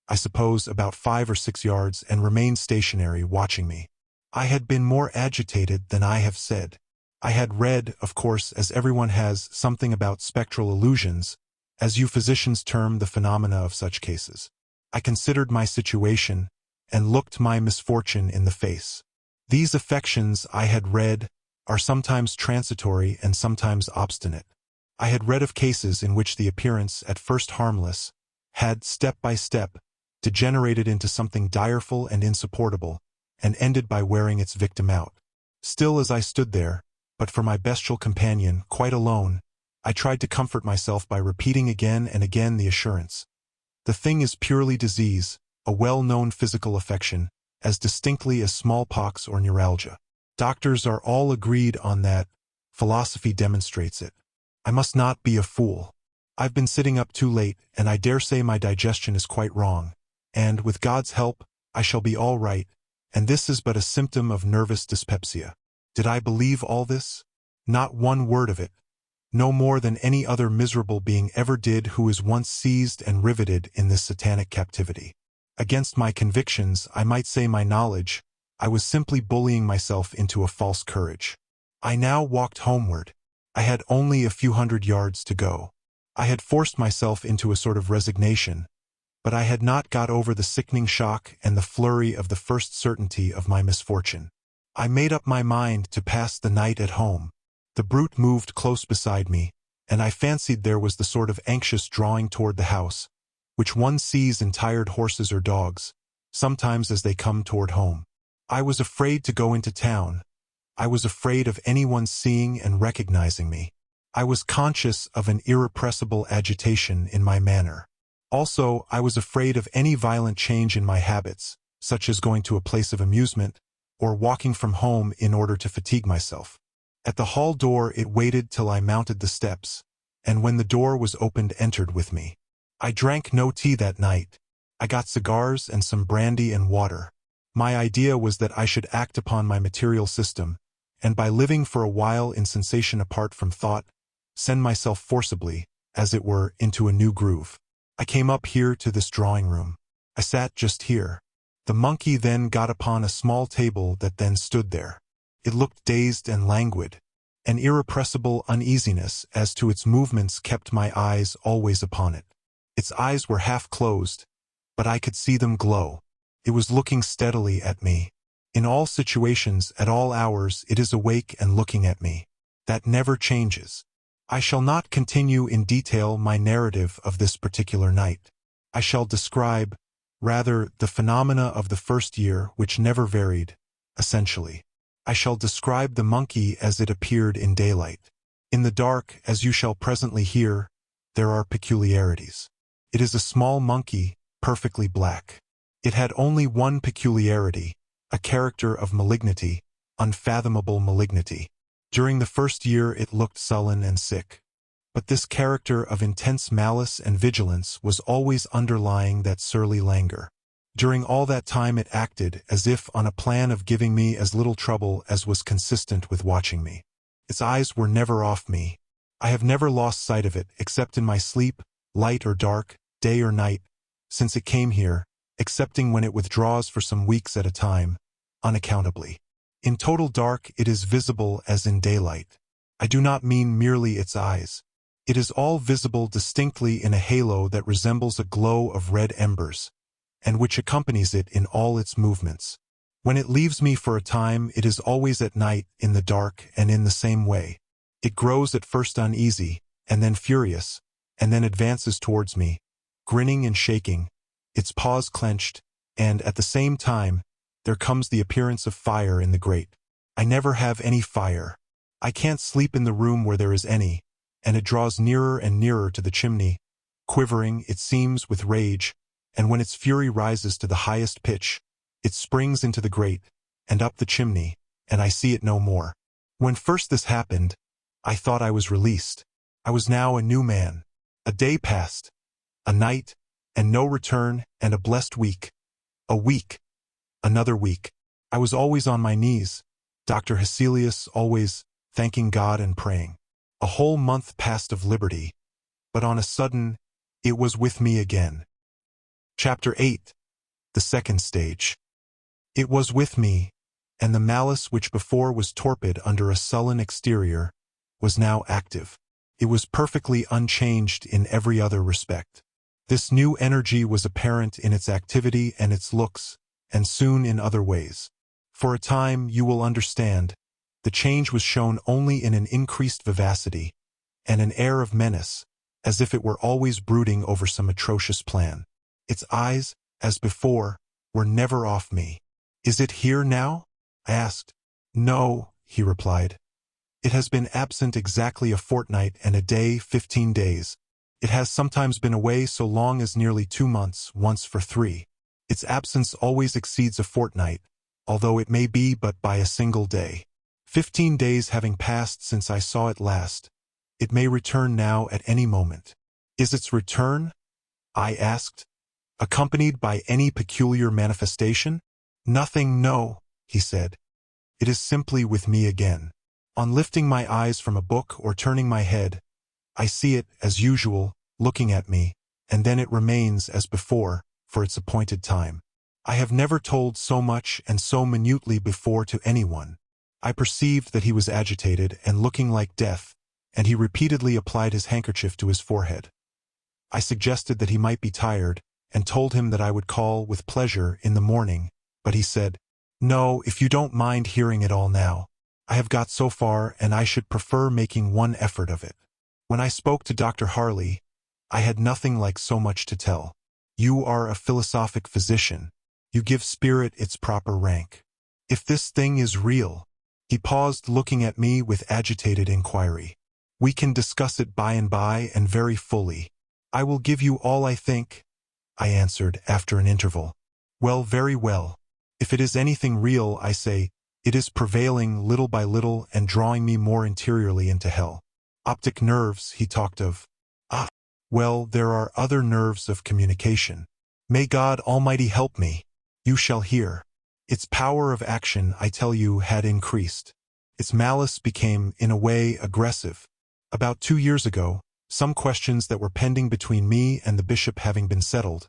I suppose, about 5 or 6 yards and remained stationary, watching me. I had been more agitated than I have said. I had read, of course, as everyone has, something about spectral illusions, as you physicians term the phenomena of such cases. I considered my situation, and looked my misfortune in the face. These affections, I had read, are sometimes transitory and sometimes obstinate. I had read of cases in which the appearance, at first harmless, had, step by step, degenerated into something direful and insupportable, and ended by wearing its victim out. Still as I stood there, but for my bestial companion, quite alone, I tried to comfort myself by repeating again and again the assurance. The thing is purely disease, a well-known physical affection, as distinctly as smallpox or neuralgia. Doctors are all agreed on that. Philosophy demonstrates it. I must not be a fool. I've been sitting up too late, and I dare say my digestion is quite wrong, and, with God's help, I shall be all right, and this is but a symptom of nervous dyspepsia. Did I believe all this? Not one word of it. No more than any other miserable being ever did who is once seized and riveted in this satanic captivity. Against my convictions, I might say my knowledge, I was simply bullying myself into a false courage. I now walked homeward. I had only a few hundred yards to go. I had forced myself into a sort of resignation, but I had not got over the sickening shock and the flurry of the first certainty of my misfortune. I made up my mind to pass the night at home. The brute moved close beside me, and I fancied there was the sort of anxious drawing toward the house, which one sees in tired horses or dogs, sometimes as they come toward home. I was afraid to go into town. I was afraid of anyone seeing and recognizing me. I was conscious of an irrepressible agitation in my manner. Also, I was afraid of any violent change in my habits, such as going to a place of amusement, or walking from home in order to fatigue myself. At the hall door it waited till I mounted the steps, and when the door was opened entered with me. I drank no tea that night. I got cigars and some brandy and water. My idea was that I should act upon my material system, and by living for a while in sensation apart from thought, send myself forcibly, as it were, into a new groove. I came up here to this drawing-room. I sat just here. The monkey then got upon a small table that then stood there. It looked dazed and languid. An irrepressible uneasiness as to its movements kept my eyes always upon it. Its eyes were half closed, but I could see them glow. It was looking steadily at me. In all situations, at all hours, it is awake and looking at me. That never changes. I shall not continue in detail my narrative of this particular night. I shall describe, rather, the phenomena of the first year, which never varied, essentially. I shall describe the monkey as it appeared in daylight. In the dark, as you shall presently hear, there are peculiarities. It is a small monkey, perfectly black. It had only one peculiarity, a character of malignity, unfathomable malignity. During the first year it looked sullen and sick. But this character of intense malice and vigilance was always underlying that surly languor. During all that time it acted as if on a plan of giving me as little trouble as was consistent with watching me. Its eyes were never off me. I have never lost sight of it, except in my sleep, light or dark, day or night, since it came here, excepting when it withdraws for some weeks at a time, unaccountably. In total dark it is visible as in daylight. I do not mean merely its eyes. It is all visible distinctly in a halo that resembles a glow of red embers, and which accompanies it in all its movements. When it leaves me for a time, it is always at night, in the dark, and in the same way. It grows at first uneasy, and then furious, and then advances towards me, grinning and shaking, its paws clenched, and, at the same time, there comes the appearance of fire in the grate. I never have any fire. I can't sleep in the room where there is any, and it draws nearer and nearer to the chimney, quivering, it seems, with rage, and when its fury rises to the highest pitch, it springs into the grate, and up the chimney, and I see it no more. When first this happened, I thought I was released. I was now a new man. A day passed, a night, and no return, and a blessed week. A week. Another week. I was always on my knees, Dr. Hecelius always thanking God and praying. A whole month passed of liberty, but on a sudden, it was with me again. Chapter 8. The second stage. It was with me, and the malice which before was torpid under a sullen exterior was now active. It was perfectly unchanged in every other respect. This new energy was apparent in its activity and its looks, and soon in other ways. For a time, you will understand, the change was shown only in an increased vivacity, and an air of menace, as if it were always brooding over some atrocious plan. Its eyes, as before, were never off me. "Is it here now?" I asked. "No," he replied. "It has been absent exactly a fortnight and a day, 15 days. It has sometimes been away so long as nearly 2 months, once for 3. Its absence always exceeds a fortnight, although it may be but by a single day. 15 days having passed since I saw it last, it may return now at any moment." "Is its return," I asked, "accompanied by any peculiar manifestation?" "Nothing, no," he said. "It is simply with me again. On lifting my eyes from a book or turning my head, I see it, as usual, looking at me, and then it remains, as before, for its appointed time. I have never told so much and so minutely before to anyone. I perceived that he was agitated and looking like death, and he repeatedly applied his handkerchief to his forehead. I suggested that he might be tired, and told him that I would call with pleasure in the morning, but he said, "No, if you don't mind hearing it all now. I have got so far, and I should prefer making one effort of it." When I spoke to Dr. Harley, I had nothing like so much to tell. "You are a philosophic physician. You give spirit its proper rank. If this thing is real—" He paused, looking at me with agitated inquiry. "We can discuss it by and by, and very fully. I will give you all I think," I answered after an interval. "Well, very well. If it is anything real, I say, it is prevailing little by little and drawing me more interiorly into hell. Optic nerves, he talked of. Ah, well, there are other nerves of communication. May God Almighty help me. You shall hear. Its power of action, I tell you, had increased. Its malice became, in a way, aggressive. About 2 years ago, some questions that were pending between me and the bishop having been settled,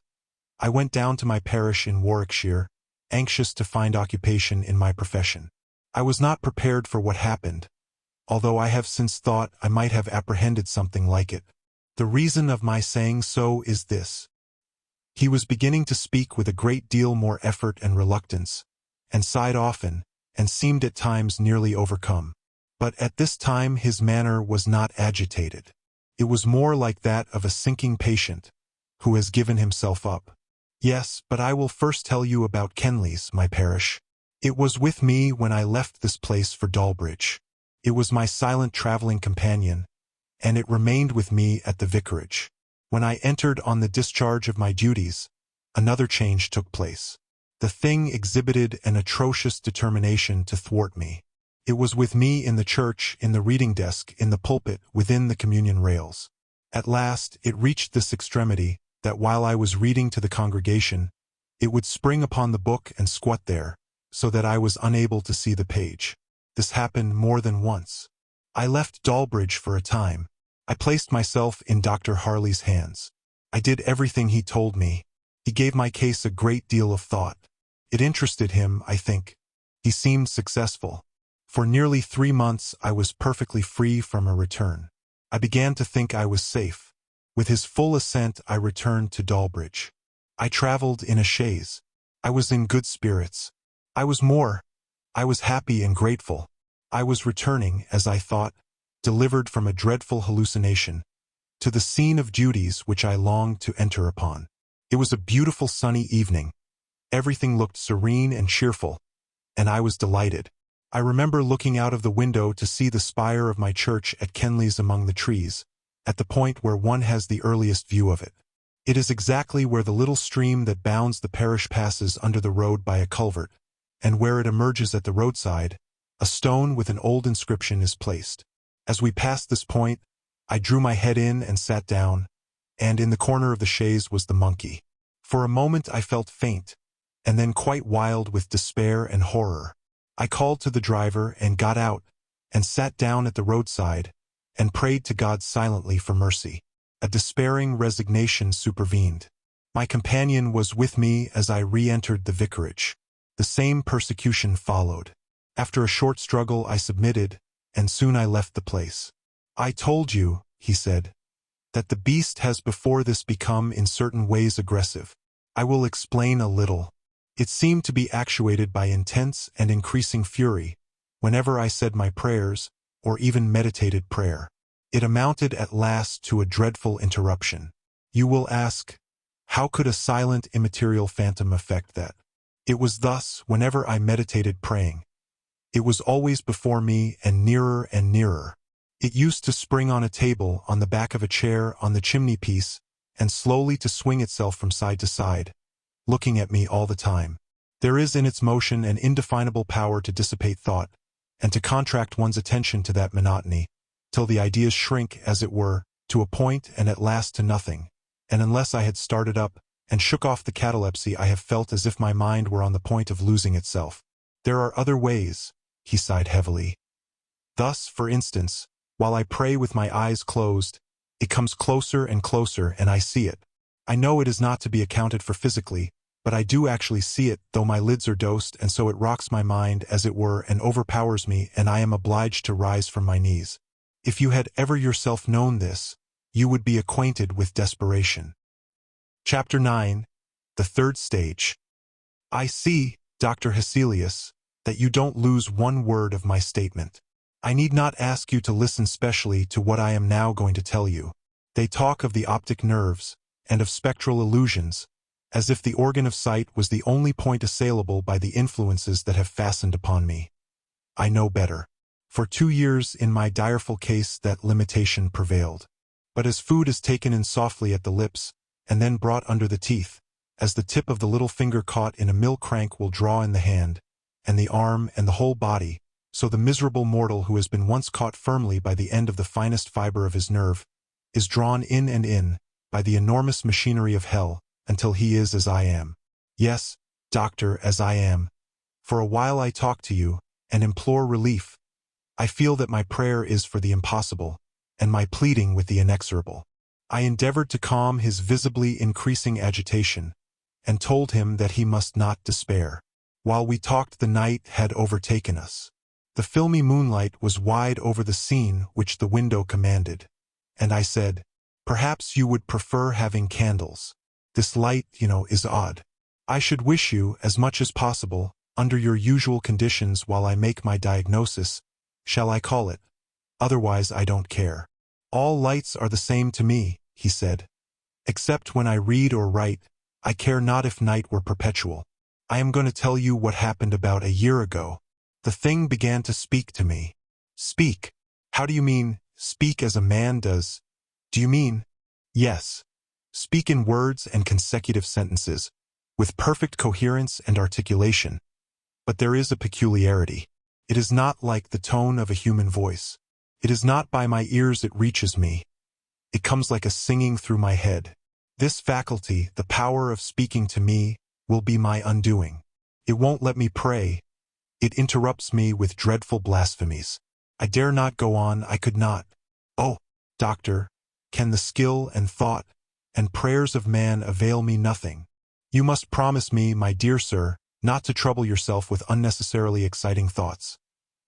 I went down to my parish in Warwickshire, anxious to find occupation in my profession. I was not prepared for what happened, although I have since thought I might have apprehended something like it. The reason of my saying so is this. He was beginning to speak with a great deal more effort and reluctance, and sighed often, and seemed at times nearly overcome. But at this time his manner was not agitated. It was more like that of a sinking patient, who has given himself up. Yes, but I will first tell you about Kenley's, my parish. It was with me when I left this place for Dalbridge. It was my silent traveling companion, and it remained with me at the vicarage. When I entered on the discharge of my duties, another change took place. The thing exhibited an atrocious determination to thwart me. It was with me in the church, in the reading desk, in the pulpit, within the communion rails. At last, it reached this extremity, that while I was reading to the congregation, it would spring upon the book and squat there, so that I was unable to see the page. This happened more than once. I left Dalbridge for a time. I placed myself in Dr. Harley's hands. I did everything he told me. He gave my case a great deal of thought. It interested him, I think. He seemed successful. For nearly 3 months I was perfectly free from a return. I began to think I was safe. With his full assent I returned to Dalbridge. I traveled in a chaise. I was in good spirits. I was happy and grateful. I was returning, as I thought, delivered from a dreadful hallucination, to the scene of duties which I longed to enter upon. It was a beautiful sunny evening. Everything looked serene and cheerful, and I was delighted. I remember looking out of the window to see the spire of my church at Kenley's among the trees, at the point where one has the earliest view of it. It is exactly where the little stream that bounds the parish passes under the road by a culvert, and where it emerges at the roadside, a stone with an old inscription is placed. As we passed this point, I drew my head in and sat down, and in the corner of the chaise was the monkey. For a moment I felt faint, and then quite wild with despair and horror. I called to the driver and got out, and sat down at the roadside, and prayed to God silently for mercy. A despairing resignation supervened. My companion was with me as I re-entered the vicarage. The same persecution followed. After a short struggle I submitted, and soon I left the place. "I told you," he said, "that the beast has before this become in certain ways aggressive. I will explain a little. It seemed to be actuated by intense and increasing fury whenever I said my prayers, or even meditated prayer. It amounted at last to a dreadful interruption. You will ask, how could a silent immaterial phantom effect that? It was thus whenever I meditated praying. It was always before me and nearer and nearer. It used to spring on a table, on the back of a chair, on the chimney-piece, and slowly to swing itself from side to side, looking at me all the time. There is in its motion an indefinable power to dissipate thought, and to contract one's attention to that monotony, till the ideas shrink, as it were, to a point and at last to nothing. And unless I had started up and shook off the catalepsy, I have felt as if my mind were on the point of losing itself. There are other ways." He sighed heavily. "Thus, for instance, while I pray with my eyes closed, it comes closer and closer, and I see it. I know it is not to be accounted for physically, but I do actually see it, though my lids are dosed, and so it rocks my mind, as it were, and overpowers me, and I am obliged to rise from my knees. If you had ever yourself known this, you would be acquainted with desperation." Chapter 9. The Third Stage. I see, Dr. Hesselius, that you don't lose one word of my statement. I need not ask you to listen specially to what I am now going to tell you. They talk of the optic nerves, and of spectral illusions, as if the organ of sight was the only point assailable by the influences that have fastened upon me. I know better. For 2 years in my direful case that limitation prevailed. But as food is taken in softly at the lips, and then brought under the teeth, as the tip of the little finger caught in a mill crank will draw in the hand, and the arm and the whole body, so the miserable mortal who has been once caught firmly by the end of the finest fiber of his nerve, is drawn in and in, by the enormous machinery of hell, until he is as I am. Yes, doctor, as I am. For a while I talk to you, and implore relief. I feel that my prayer is for the impossible, and my pleading with the inexorable. I endeavored to calm his visibly increasing agitation, and told him that he must not despair. While we talked, the night had overtaken us. The filmy moonlight was wide over the scene which the window commanded, and I said, "Perhaps you would prefer having candles. This light, is odd. I should wish you, as much as possible, under your usual conditions while I make my diagnosis, shall I call it? Otherwise I don't care. All lights are the same to me, he said. Except when I read or write, I care not if night were perpetual. I am going to tell you what happened about a year ago. The thing began to speak to me. Speak? How do you mean, speak as a man does? Do you mean? Yes. Speak in words and consecutive sentences, with perfect coherence and articulation. But there is a peculiarity. It is not like the tone of a human voice. It is not by my ears it reaches me. It comes like a singing through my head. This faculty, the power of speaking to me, will be my undoing. It won't let me pray. It interrupts me with dreadful blasphemies. I dare not go on, I could not. Oh, doctor, can the skill and thought and prayers of man avail me nothing? You must promise me, my dear sir, not to trouble yourself with unnecessarily exciting thoughts.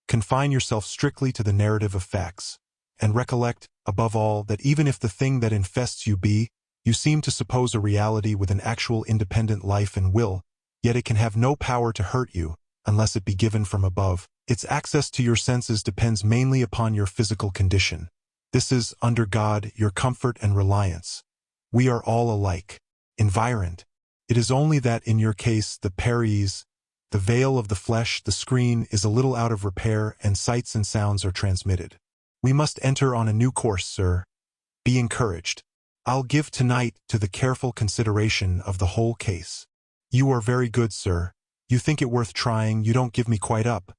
Confine yourself strictly to the narrative of facts, and recollect, above all, that even if the thing that infests you be, you seem to suppose a reality with an actual independent life and will, yet it can have no power to hurt you, unless it be given from above. Its access to your senses depends mainly upon your physical condition. This is, under God, your comfort and reliance. We are all alike, environed. It is only that in your case the pares, the veil of the flesh, the screen, is a little out of repair and sights and sounds are transmitted. We must enter on a new course, sir. Be encouraged. I'll give tonight to the careful consideration of the whole case. You are very good, sir. You think it worth trying, you don't give me quite up.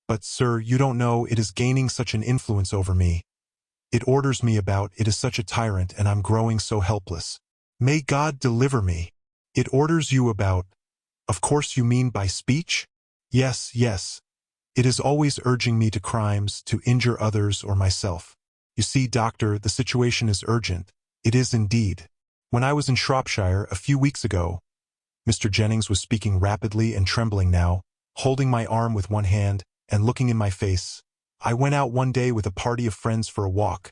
But, sir, you don't know, it is gaining such an influence over me. It orders me about, it is such a tyrant, and I'm growing so helpless. May God deliver me. It orders you about. Of course you mean by speech? Yes, yes. It is always urging me to crimes, to injure others or myself. You see, doctor, the situation is urgent. It is indeed. When I was in Shropshire a few weeks ago, Mr. Jennings was speaking rapidly and trembling now, holding my arm with one hand and looking in my face. I went out one day with a party of friends for a walk.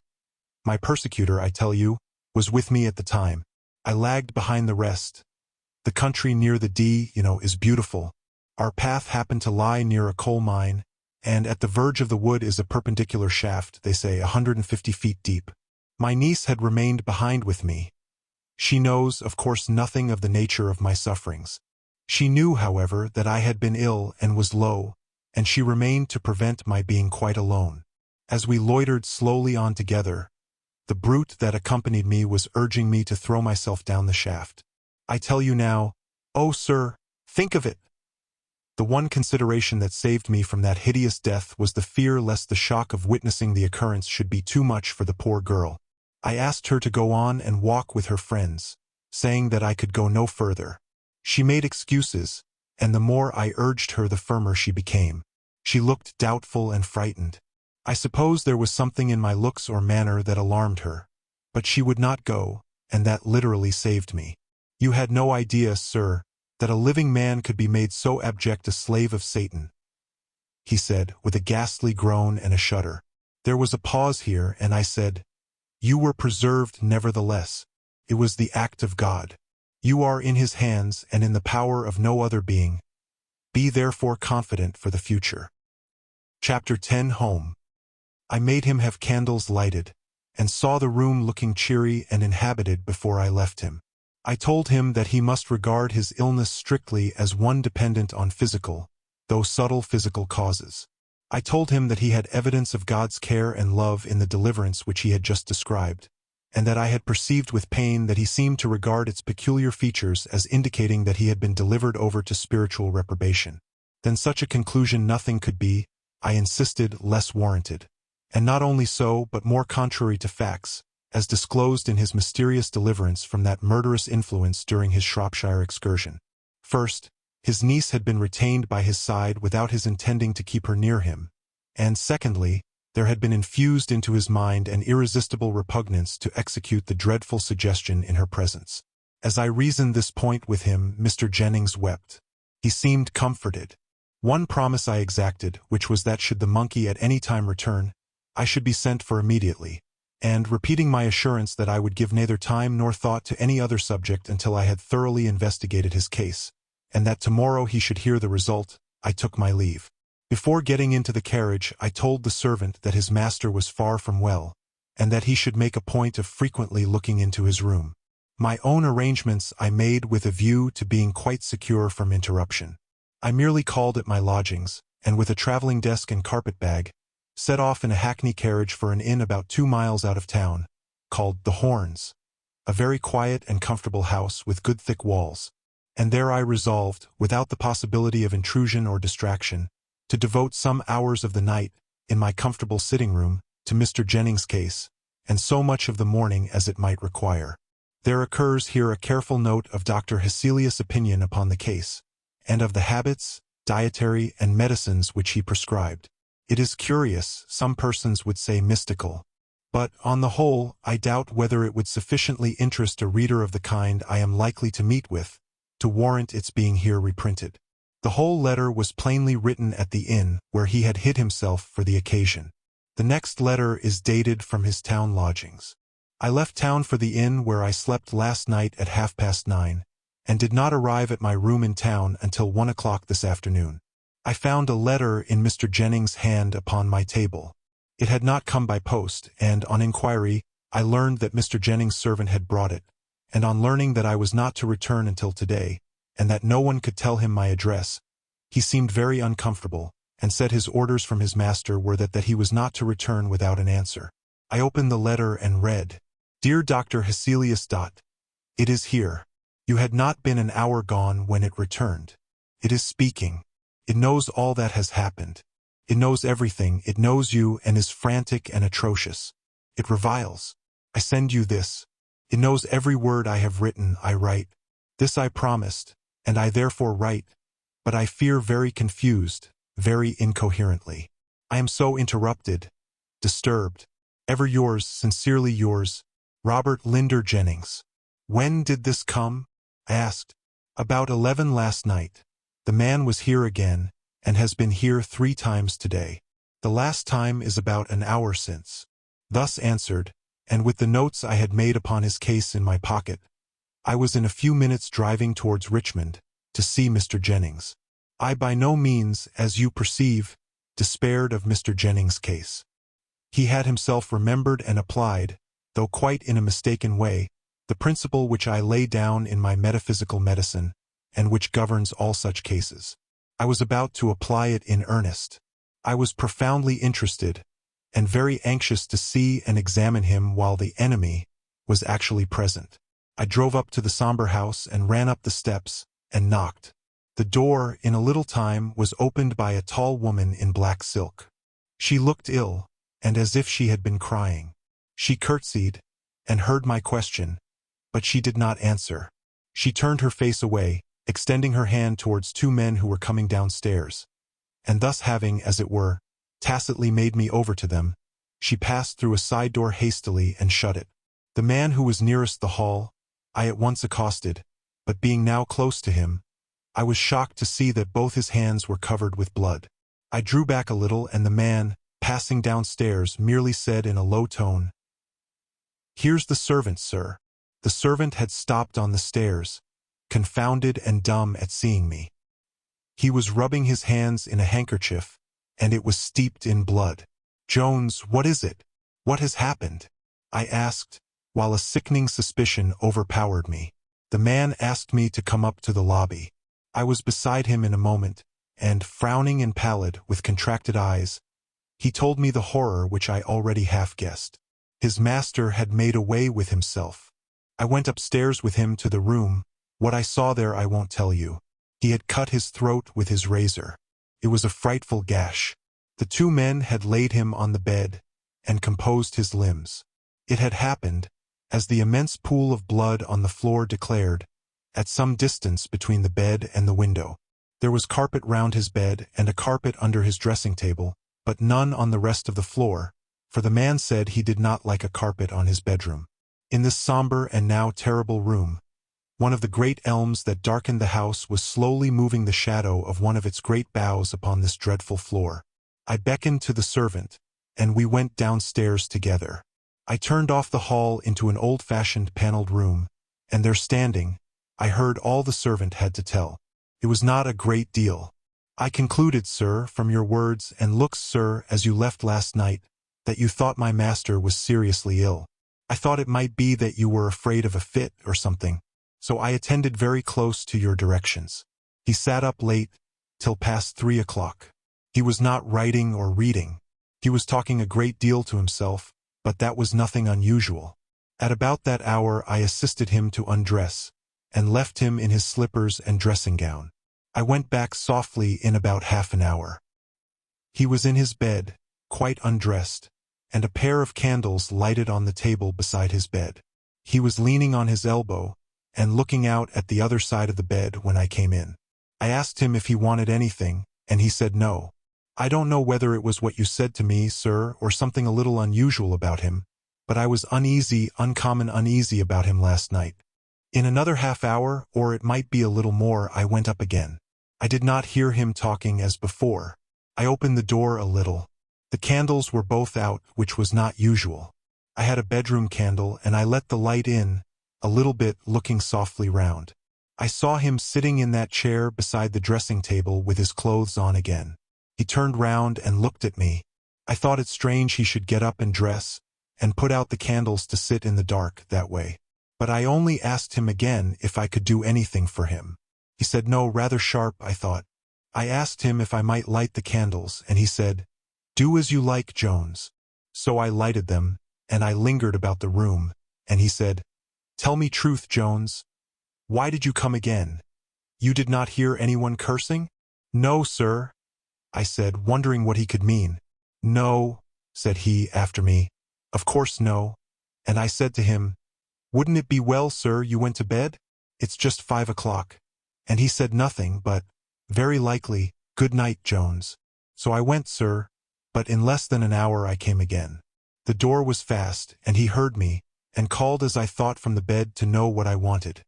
My persecutor, I tell you, was with me at the time. I lagged behind the rest. The country near the D, is beautiful. Our path happened to lie near a coal mine, and at the verge of the wood is a perpendicular shaft, they say 150 feet deep. My niece had remained behind with me. She knows, of course, nothing of the nature of my sufferings. She knew, however, that I had been ill and was low, and she remained to prevent my being quite alone. As we loitered slowly on together, the brute that accompanied me was urging me to throw myself down the shaft. I tell you now, oh, sir, think of it! The one consideration that saved me from that hideous death was the fear lest the shock of witnessing the occurrence should be too much for the poor girl. I asked her to go on and walk with her friends, saying that I could go no further. She made excuses, and the more I urged her the firmer she became. She looked doubtful and frightened. I suppose there was something in my looks or manner that alarmed her, but she would not go, and that literally saved me. You had no idea, sir, that a living man could be made so abject a slave of Satan, he said, with a ghastly groan and a shudder. There was a pause here, and I said, you were preserved nevertheless. It was the act of God. You are in his hands and in the power of no other being. Be therefore confident for the future. Chapter 10 Home. I made him have candles lighted, and saw the room looking cheery and inhabited before I left him. I told him that he must regard his illness strictly as one dependent on physical, though subtle physical causes. I told him that he had evidence of God's care and love in the deliverance which he had just described, and that I had perceived with pain that he seemed to regard its peculiar features as indicating that he had been delivered over to spiritual reprobation. Than such a conclusion nothing could be, I insisted, less warranted. And not only so, but more contrary to facts, as disclosed in his mysterious deliverance from that murderous influence during his Shropshire excursion. First, his niece had been retained by his side without his intending to keep her near him, and secondly, there had been infused into his mind an irresistible repugnance to execute the dreadful suggestion in her presence. As I reasoned this point with him, Mr. Jennings wept. He seemed comforted. One promise I exacted, which was that should the monkey at any time return, I should be sent for immediately, and, repeating my assurance that I would give neither time nor thought to any other subject until I had thoroughly investigated his case, and that tomorrow he should hear the result, I took my leave. Before getting into the carriage, I told the servant that his master was far from well, and that he should make a point of frequently looking into his room. My own arrangements I made with a view to being quite secure from interruption. I merely called at my lodgings, and with a traveling desk and carpet-bag, set off in a hackney carriage for an inn about 2 miles out of town, called The Horns, a very quiet and comfortable house with good thick walls, and there I resolved, without the possibility of intrusion or distraction, to devote some hours of the night, in my comfortable sitting-room, to Mr. Jennings' case, and so much of the morning as it might require. There occurs here a careful note of Dr. Hesselius' opinion upon the case, and of the habits, dietary, and medicines which he prescribed. It is curious, some persons would say mystical, but, on the whole, I doubt whether it would sufficiently interest a reader of the kind I am likely to meet with, to warrant its being here reprinted. The whole letter was plainly written at the inn where he had hid himself for the occasion. The next letter is dated from his town lodgings. I left town for the inn where I slept last night at 9:30, and did not arrive at my room in town until 1 o'clock this afternoon. I found a letter in Mr. Jennings' hand upon my table. It had not come by post, and, on inquiry, I learned that Mr. Jennings' servant had brought it, and on learning that I was not to return until today, and that no one could tell him my address, he seemed very uncomfortable, and said his orders from his master were that he was not to return without an answer. I opened the letter and read, "Dear Dr. Hesselius. It is here. You had not been an hour gone when it returned. It is speaking. It knows all that has happened. It knows everything. It knows you and is frantic and atrocious. It reviles. I send you this. It knows every word I have written, I write. This I promised, and I therefore write, but I fear very confused, very incoherently. I am so interrupted, disturbed. Ever yours, sincerely yours, Robert Linder Jennings." "When did this come?" I asked. "About 11 last night. The man was here again, and has been here 3 times today. The last time is about an hour since." Thus answered, and with the notes I had made upon his case in my pocket, I was in a few minutes driving towards Richmond, to see Mr. Jennings. I by no means, as you perceive, despaired of Mr. Jennings' case. He had himself remembered and applied, though quite in a mistaken way, the principle which I lay down in my metaphysical medicine, and which governs all such cases. I was about to apply it in earnest. I was profoundly interested, and very anxious to see and examine him while the enemy was actually present. I drove up to the somber house and ran up the steps, and knocked. The door, in a little time, was opened by a tall woman in black silk. She looked ill, and as if she had been crying. She curtsied, and heard my question, but she did not answer. She turned her face away, extending her hand towards 2 men who were coming downstairs, and thus having, as it were, tacitly made me over to them, she passed through a side door hastily and shut it. The man who was nearest the hall, I at once accosted, but being now close to him, I was shocked to see that both his hands were covered with blood. I drew back a little, and the man, passing downstairs, merely said in a low tone, "Here's the servant, sir." The servant had stopped on the stairs, confounded and dumb at seeing me. He was rubbing his hands in a handkerchief, and it was steeped in blood. "Jones, what is it? What has happened?" I asked, while a sickening suspicion overpowered me. The man asked me to come up to the lobby. I was beside him in a moment, and, frowning and pallid, with contracted eyes, he told me the horror which I already half guessed. His master had made away with himself. I went upstairs with him to the room. What I saw there I won't tell you. He had cut his throat with his razor. It was a frightful gash. The 2 men had laid him on the bed, and composed his limbs. It had happened, as the immense pool of blood on the floor declared, at some distance between the bed and the window. There was carpet round his bed, and a carpet under his dressing-table, but none on the rest of the floor, for the man said he did not like a carpet on his bedroom. In this somber and now terrible room, one of the great elms that darkened the house was slowly moving the shadow of one of its great boughs upon this dreadful floor. I beckoned to the servant, and we went downstairs together. I turned off the hall into an old-fashioned paneled room, and there standing, I heard all the servant had to tell. It was not a great deal. I concluded, sir, from your words and looks, sir, as you left last night, that you thought my master was seriously ill. I thought it might be that you were afraid of a fit or something, so I attended very close to your directions. He sat up late, till past 3 o'clock. He was not writing or reading. He was talking a great deal to himself, but that was nothing unusual. At about that hour I assisted him to undress, and left him in his slippers and dressing gown. I went back softly in about half an hour. He was in his bed, quite undressed, and a pair of candles lighted on the table beside his bed. He was leaning on his elbow, and looking out at the other side of the bed when I came in. I asked him if he wanted anything, and he said no. I don't know whether it was what you said to me, sir, or something a little unusual about him, but I was uneasy, uncommon uneasy about him last night. In another half hour, or it might be a little more, I went up again. I did not hear him talking as before. I opened the door a little. The candles were both out, which was not usual. I had a bedroom candle, and I let the light in, a little bit, looking softly round. I saw him sitting in that chair beside the dressing table with his clothes on again. He turned round and looked at me. I thought it strange he should get up and dress, and put out the candles to sit in the dark that way. But I only asked him again if I could do anything for him. He said no, rather sharp, I thought. I asked him if I might light the candles, and he said, "Do as you like, Jones." So I lighted them, and I lingered about the room, and he said, "Tell me truth, Jones. Why did you come again? You did not hear anyone cursing?" "No, sir," I said, wondering what he could mean. "No," said he after me, "of course no." And I said to him, "Wouldn't it be well, sir, you went to bed? It's just 5 o'clock. And he said nothing but, "Very likely, good night, Jones." So I went, sir, but in less than an hour I came again. The door was fast, and he heard me, and called as I thought from the bed to know what I wanted.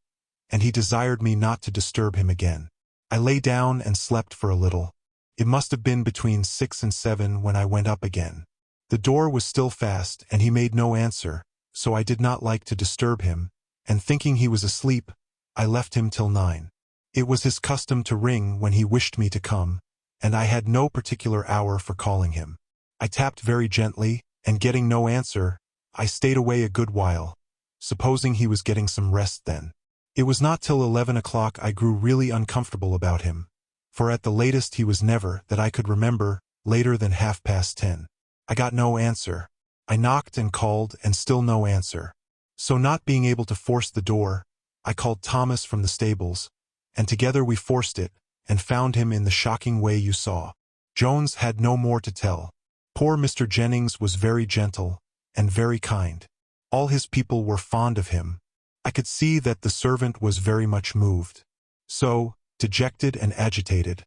And he desired me not to disturb him again. I lay down and slept for a little. It must have been between 6 and 7 when I went up again. The door was still fast, and he made no answer, so I did not like to disturb him, and thinking he was asleep, I left him till 9. It was his custom to ring when he wished me to come, and I had no particular hour for calling him. I tapped very gently, and getting no answer, I stayed away a good while, supposing he was getting some rest then. It was not till 11 o'clock I grew really uncomfortable about him, for at the latest he was never, that I could remember, later than 10:30. I got no answer. I knocked and called, and still no answer. So not being able to force the door, I called Thomas from the stables, and together we forced it, and found him in the shocking way you saw. Jones had no more to tell. Poor Mr. Jennings was very gentle, and very kind. All his people were fond of him. I could see that the servant was very much moved. So, dejected and agitated,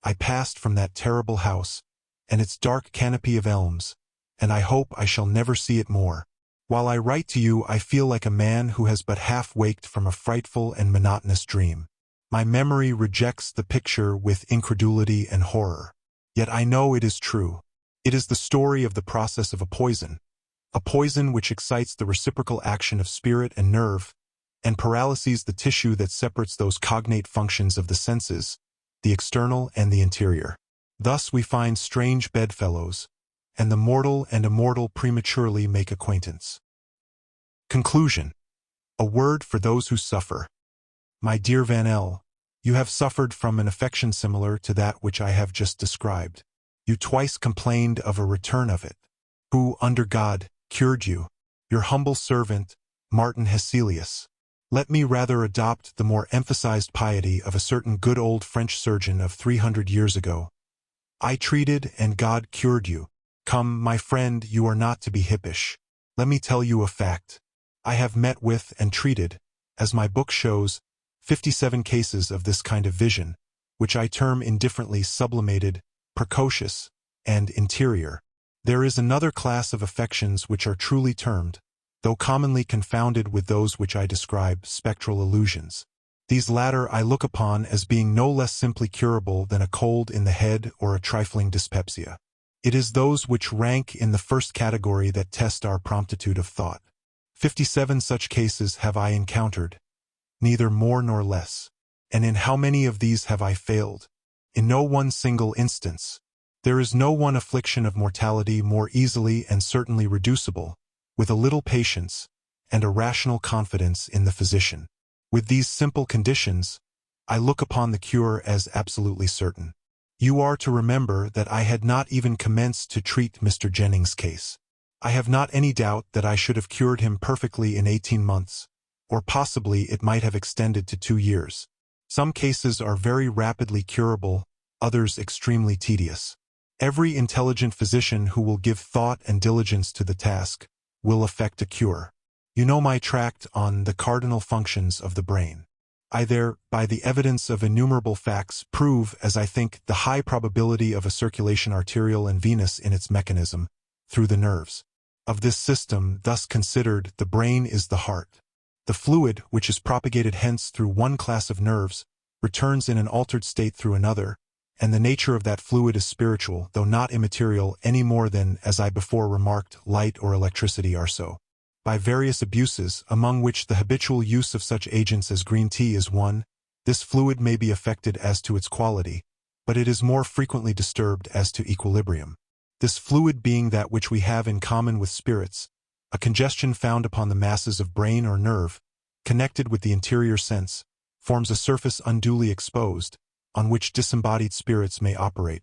I passed from that terrible house, and its dark canopy of elms, and I hope I shall never see it more. While I write to you, I feel like a man who has but half waked from a frightful and monotonous dream. My memory rejects the picture with incredulity and horror. Yet I know it is true. It is the story of the process of a poison which excites the reciprocal action of spirit and nerve, and paralyses the tissue that separates those cognate functions of the senses, the external and the interior. Thus we find strange bedfellows, and the mortal and immortal prematurely make acquaintance. Conclusion. A word for those who suffer. My dear Van L., you have suffered from an affection similar to that which I have just described. You twice complained of a return of it. Who, under God, cured you? Your humble servant, Martin Hesselius. Let me rather adopt the more emphasized piety of a certain good old French surgeon of 300 years ago. I treated, and God cured you. Come, my friend, you are not to be hippish. Let me tell you a fact. I have met with and treated, as my book shows, 57 cases of this kind of vision, which I term indifferently sublimated, precocious, and interior. There is another class of affections which are truly termed, though commonly confounded with those which I describe, spectral illusions. These latter I look upon as being no less simply curable than a cold in the head or a trifling dyspepsia. It is those which rank in the first category that test our promptitude of thought. 57 such cases have I encountered, neither more nor less. And in how many of these have I failed? in no one single instance. There is no one affliction of mortality more easily and certainly reducible, with a little patience and a rational confidence in the physician. With these simple conditions, I look upon the cure as absolutely certain. You are to remember that I had not even commenced to treat Mr. Jennings' case. I have not any doubt that I should have cured him perfectly in 18 months, or possibly it might have extended to 2 years. Some cases are very rapidly curable, others extremely tedious. Every intelligent physician who will give thought and diligence to the task will effect a cure. You know my tract on the cardinal functions of the brain. I there, by the evidence of innumerable facts, prove, as I think, the high probability of a circulation arterial and venous in its mechanism, through the nerves. Of this system, thus considered, the brain is the heart. The fluid, which is propagated hence through one class of nerves, returns in an altered state through another, and the nature of that fluid is spiritual, though not immaterial, any more than, as I before remarked, light or electricity are so. By various abuses, among which the habitual use of such agents as green tea is one, this fluid may be affected as to its quality, but it is more frequently disturbed as to equilibrium. This fluid being that which we have in common with spirits, a congestion found upon the masses of brain or nerve, connected with the interior sense, forms a surface unduly exposed, on which disembodied spirits may operate.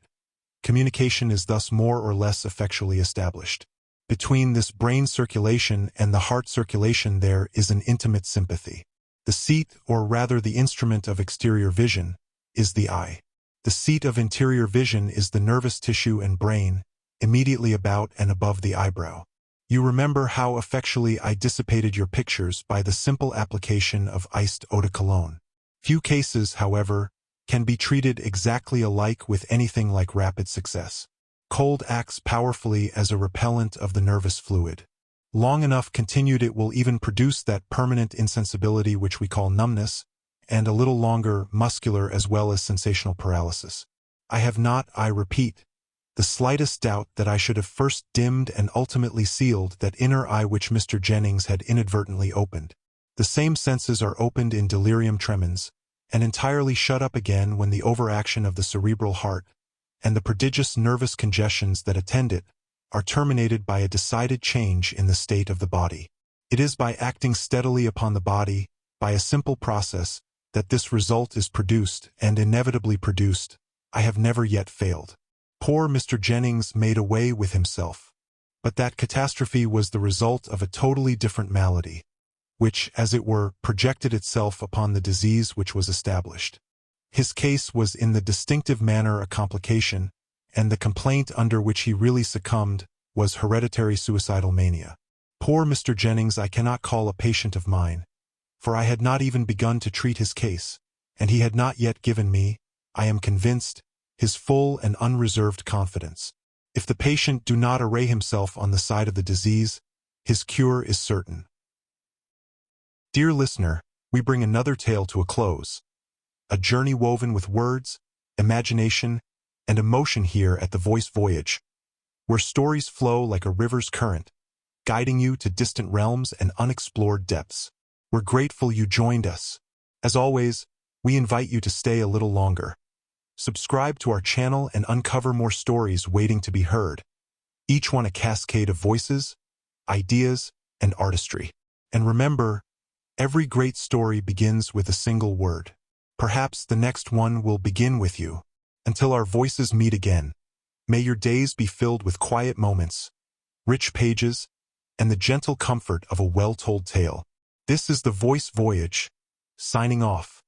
Communication is thus more or less effectually established. Between this brain circulation and the heart circulation there is an intimate sympathy. The seat, or rather the instrument of exterior vision, is the eye. The seat of interior vision is the nervous tissue and brain, immediately about and above the eyebrow. You remember how effectually I dissipated your pictures by the simple application of iced eau de cologne. Few cases, however, can be treated exactly alike with anything like rapid success. Cold acts powerfully as a repellent of the nervous fluid. Long enough continued it will even produce that permanent insensibility which we call numbness, and a little longer muscular as well as sensational paralysis. I have not, I repeat, the slightest doubt that I should have first dimmed and ultimately sealed that inner eye which Mr. Jennings had inadvertently opened. The same senses are opened in delirium tremens, and entirely shut up again when the overaction of the cerebral heart, and the prodigious nervous congestions that attend it, are terminated by a decided change in the state of the body. It is by acting steadily upon the body, by a simple process, that this result is produced, and inevitably produced. I have never yet failed. Poor Mr. Jennings made away with himself. But that catastrophe was the result of a totally different malady, which, as it were, projected itself upon the disease which was established. His case was in the distinctive manner a complication, and the complaint under which he really succumbed was hereditary suicidal mania. Poor Mr. Jennings I cannot call a patient of mine, for I had not even begun to treat his case, and he had not yet given me, I am convinced, his full and unreserved confidence. If the patient do not array himself on the side of the disease, his cure is certain. Dear listener, we bring another tale to a close. A journey woven with words, imagination, and emotion here at the Voyage, where stories flow like a river's current, guiding you to distant realms and unexplored depths. We're grateful you joined us. As always, we invite you to stay a little longer. Subscribe to our channel and uncover more stories waiting to be heard, each one a cascade of voices, ideas, and artistry. And remember, every great story begins with a single word. Perhaps the next one will begin with you. Until our voices meet again, may your days be filled with quiet moments, rich pages, and the gentle comfort of a well-told tale. This is the Voyage, signing off.